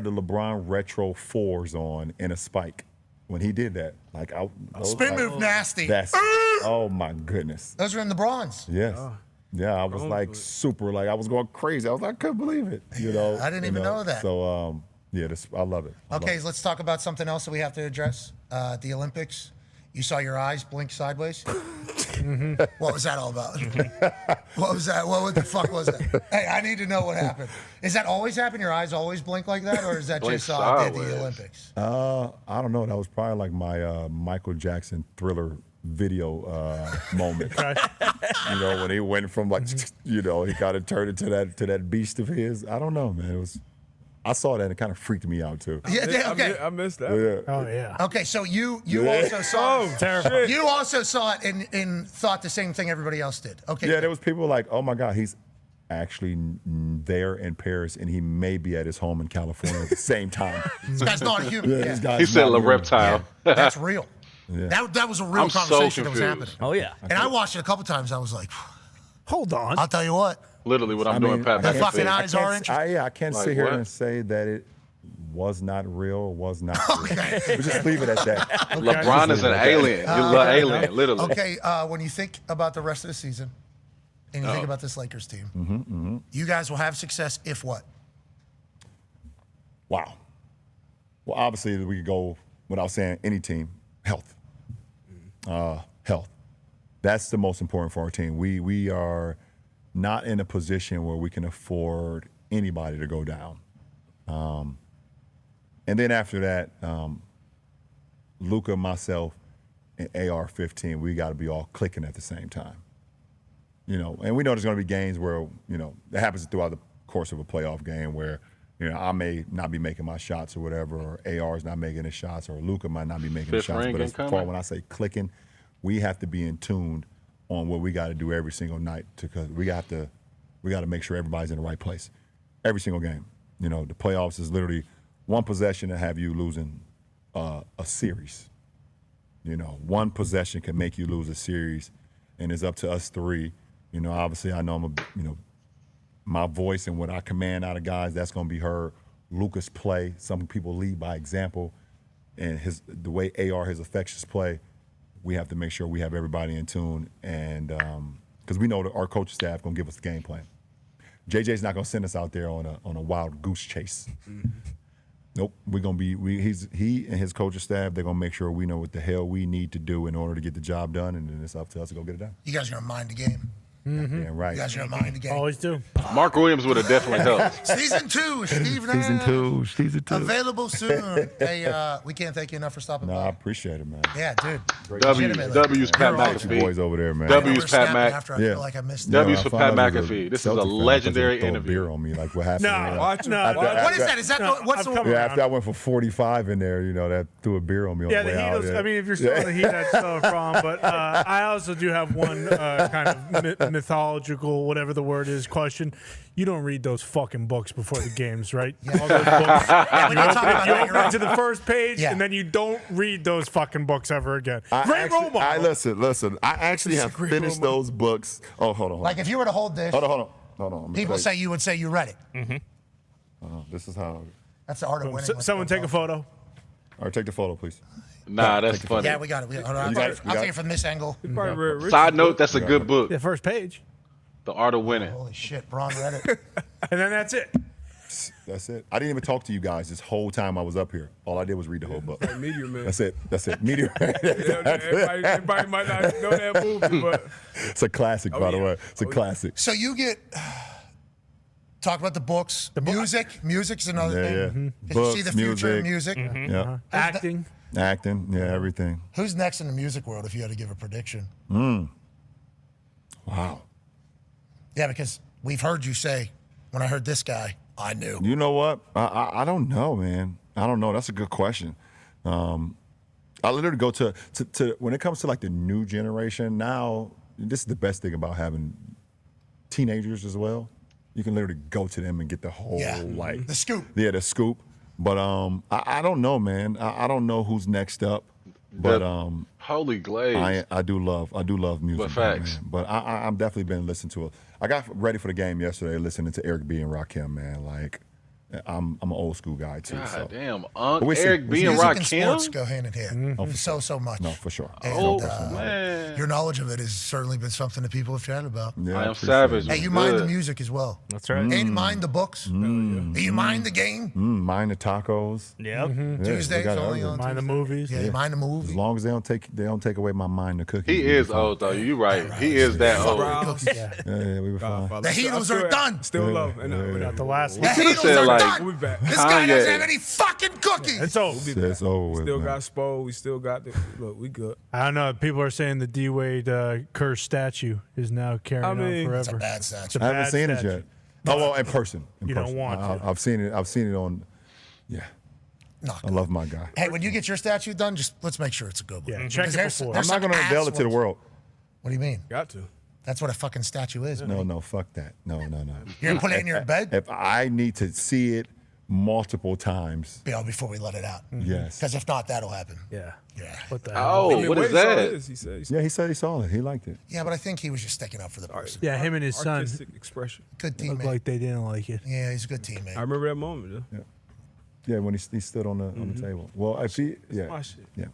the LeBron Retro 4s on in a spike. When he did that, spin move nasty. Oh my goodness. Those were in the bronze. Yes. Yeah, I was like super, I was going crazy. I couldn't believe it. I didn't even know that. So I love it. Okay, let's talk about something else that we have to address. The Olympics. You saw your eyes blink sideways. What was that all about? What was that? What the fuck was that? Hey, I need to know what happened. Does that always happen? Your eyes always blink like that, or is that just did the Olympics? I don't know. That was probably like my Michael Jackson Thriller video moment. When he went from he kind of turned into that beast of his. I don't know, man. I saw that and it kind of freaked me out too. Yeah, okay. I missed that. Yeah. Oh yeah. Okay, so you also saw it. Terrifying. You also saw it and thought the same thing everybody else did. Okay. Yeah, there was people like, oh my God, he's actually there in Paris and he may be at his home in California at the same time. This guy's not a human. He said a reptile. Yeah, that's real. Yeah. That was a real I'm conversation so that was happening. Oh yeah. And I watched it a couple times. I was like, hold on. I'll tell you what. Literally what I'm doing, Pat that McAfee. fucking eyes orange. I can't sit here what? and say that it was not real or was not real. We'll just leave it at that. LeBron is an alien. You love alien, literally. Okay, when you think about the rest of the season and you think about this Lakers team, you guys will have success if what? Wow. Well, obviously, we could go without saying any team. Health. Health. That's the most important for our team. We are not in a position where we can afford anybody to go down. And then after that, Luka, myself, and AR-15, we got to be all clicking at the same time. You know, and we know there's going to be games where, you know, it happens throughout the course of a playoff game where, you know, I may not be making my shots or whatever, or AR's not making his shots, or Luka might not be making his shots. But as far when I say clicking, we have to be in tune on what we got to do every single night because we got to make sure everybody's in the right place every single game. You know, the playoffs is literally one possession to have you losing a series. You know, one possession can make you lose a series, and it's up to us three. You know, obviously I know my voice and what I command out of guys, that's going to be heard. Luka's play, some people lead by example, and the way AR, his affections play, we have to make sure we have everybody in tune, and because we know that our coaching staff going to give us the game plan. JJ's not going to send us out there on a wild goose chase. Mm-hmm. Nope, we're going to be he and his coaching staff, they're going to make sure we know what the hell we need to do in order to get the job done, and then it's up to us to go get it done. You guys are going to mind the game. Mm-hmm. Yeah, right. You guys are going to mind the game. Always do. Mark Williams would have definitely helped. Season 2, Steve Nash. Season 2. Available soon. Hey, we can't thank you enough for stopping by. I appreciate it, man. Yeah, dude. W's Pat McAfee. Boys over there, man. W's Pat McAfee. After I feel like I missed it. W's for Pat McAfee. This is a legendary interview. Beer on me, like what happened? What is that? Is that what's the one? Yeah, after I went for 45 in there, you know, that threw a beer on me. Yeah, on the the way Heat. out, I mean, if you're still in the Heat, that's still a problem. But I also do have one kind of mythological, whatever the word is, question. You don't read those fucking books before the games, right? Yeah. All those books. You open to the first page, and then you don't read those fucking books ever again. Great role model. Listen. I actually have finished those books. Oh, hold on. Like if you were to hold this, hold on. People say you would say you read it. Mm-hmm. This is how. That's the art of winning. Someone take a photo. All right, take the photo, please. Nah, that's funny. Yeah, we got it. I'll take it from this angle. Side note, that's a good book. The first page. The Art of Winning. Holy shit, Braun read it. And then that's it. That's it. I didn't even talk to you guys this whole time I was up here. All I did was read the whole book. Like Meteor Man. That's it. Meteor Man. Everybody might not know that movie, but it's a classic, by the way. It's a classic. So you get talk about the books, the music. Music's another thing. Yeah. Mm-hmm. Books, you see the future in music. Mm-hmm. Yeah. Acting, everything. Who's next in the music world if you had to give a prediction? Wow. Yeah, because we've heard you say, when I heard this guy, I knew. You know what? I don't know, man. I don't know. That's a good question. I literally go to when it comes to like the new generation now, this is the best thing about having teenagers as well. You can literally go to them and get the whole like the scoop. Yeah, the scoop. But I don't know, man. I don't know who's next up. But Holy Glaze. I do love music. But facts. Man. But I'm definitely been listening to it. I got ready for the game yesterday listening to Eric B and Rakim, man. Like I'm an old school guy too. God so. damn, Eric B and Music and Rakim sports go hand in hand. So much. No, for sure. And, man. Your knowledge of it has certainly been something that people have chatted about. Yeah, I am savage. Hey, you mind the music as well. That's right. And you mind the books. You mind the game. Mind the tacos. Yep. Yeah, Tuesdays only on mind the movies. Yeah, you mind the movie. As long as they don't take away my mind the cookies. He is old though. You right. He is that old. Yeah, we were fine. The Heatles are done. Still love. Got the last The one. Heatles are like, done. We'll be back. This guy doesn't have any fucking cookies. It's over. It's over with. Still man. got Spo. We still got the look. We good. I don't know. People are saying the D Wade curse statue is now carrying on forever. It's a bad statue. I haven't seen it yet. Oh well, in person. You don't want to. I've seen it. I've seen it on. Yeah. I love my guy. Hey, when you get your statue done, just let's make sure it's a good one. Yeah, check it before. I'm not going to unveil it to the world. What do you mean? Got to. That's what a fucking statue is. Man. No, fuck that. No. You're gonna put it in your bed? If I need to see it multiple times. Before we let it out. Yes. Because if not, that'll happen. Yeah. What the hell? Oh, what is that? He said he saw it. He liked it. Yeah, but I think he was just sticking up for the person. Yeah, him and his son. Artistic expression. Good Looked teammate. like they didn't like it. Yeah, he's a good teammate. I remember that moment. Though. Yeah, when he stood on the table. Well, if he, my shit. yeah.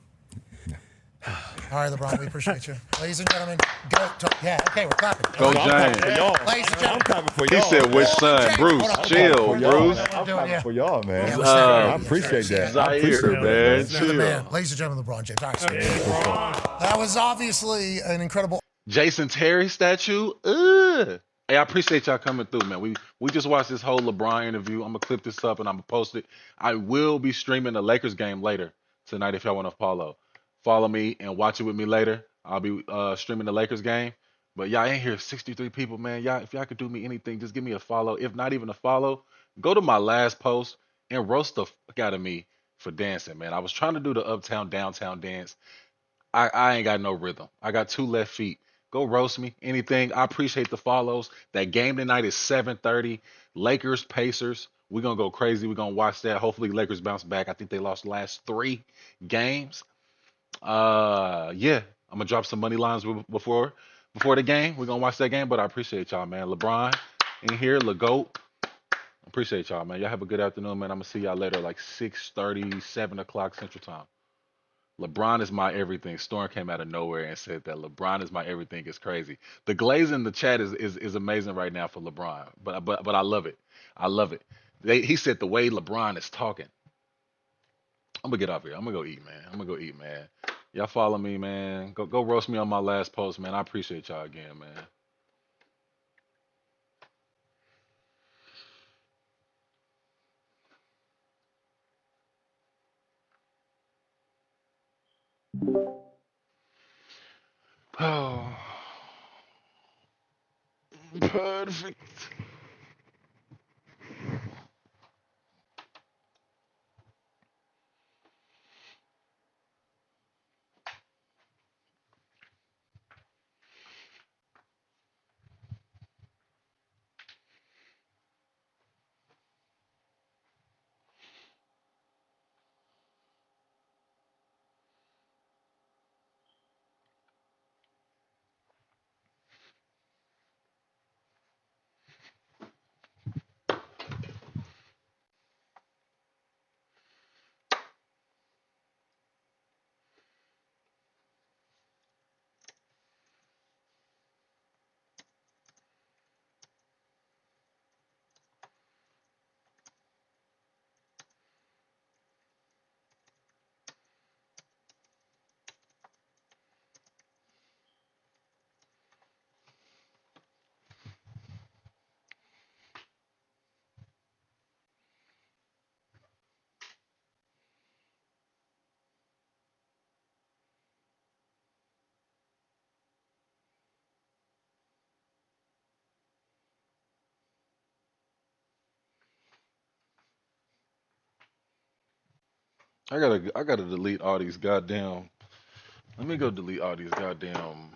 All right, LeBron, we appreciate you. Ladies and gentlemen, go. Okay, we're clapping. Go James. Ladies and gentlemen. I'm clapping for y'all. He said, which son? Bruce. Chill, Bruce. I'm clapping for y'all, man. Yeah, I appreciate that. I appreciate Zaire, that. man. Chill. Ladies and gentlemen, LeBron James. All right, that was obviously an incredible Jason Terry statue. Ugh. Hey, I appreciate y'all coming through, man. We just watched this whole LeBron interview. I'm gonna clip this up and I'm gonna post it. I will be streaming the Lakers game later tonight if y'all want to follow me and watch it with me later. I'll be streaming the Lakers game. But y'all ain't here 63 people, man. Y'all, if y'all could do me anything, just give me a follow. If not even a follow, go to my last post and roast the fuck out of me for dancing, man. I was trying to do the uptown downtown dance. I ain't got no rhythm. I got two left feet. Go roast me. Anything. I appreciate the follows. That game tonight is 7:30. Lakers, Pacers. We're gonna go crazy. We're gonna watch that. Hopefully Lakers bounce back. I think they lost the last 3 games. Yeah. I'm gonna drop some money lines before the game. We're gonna watch that game. But I appreciate y'all, man. LeBron in here, LeGoat. Appreciate y'all, man. Y'all have a good afternoon, man. I'm gonna see y'all later, like 6:30, 7 o'clock Central Time. LeBron is my everything. Storm came out of nowhere and said that LeBron is my everything. It's crazy. The glaze in the chat is amazing right now for LeBron. But I love it. I love it. He said the way LeBron is talking. I'm gonna get off here. I'm gonna go eat, man. I'm gonna go eat, man. Y'all follow me, man. Go roast me on my last post, man. I appreciate y'all again, man. Oh, perfect. I gotta delete all these goddamn. Let me go delete all these goddamn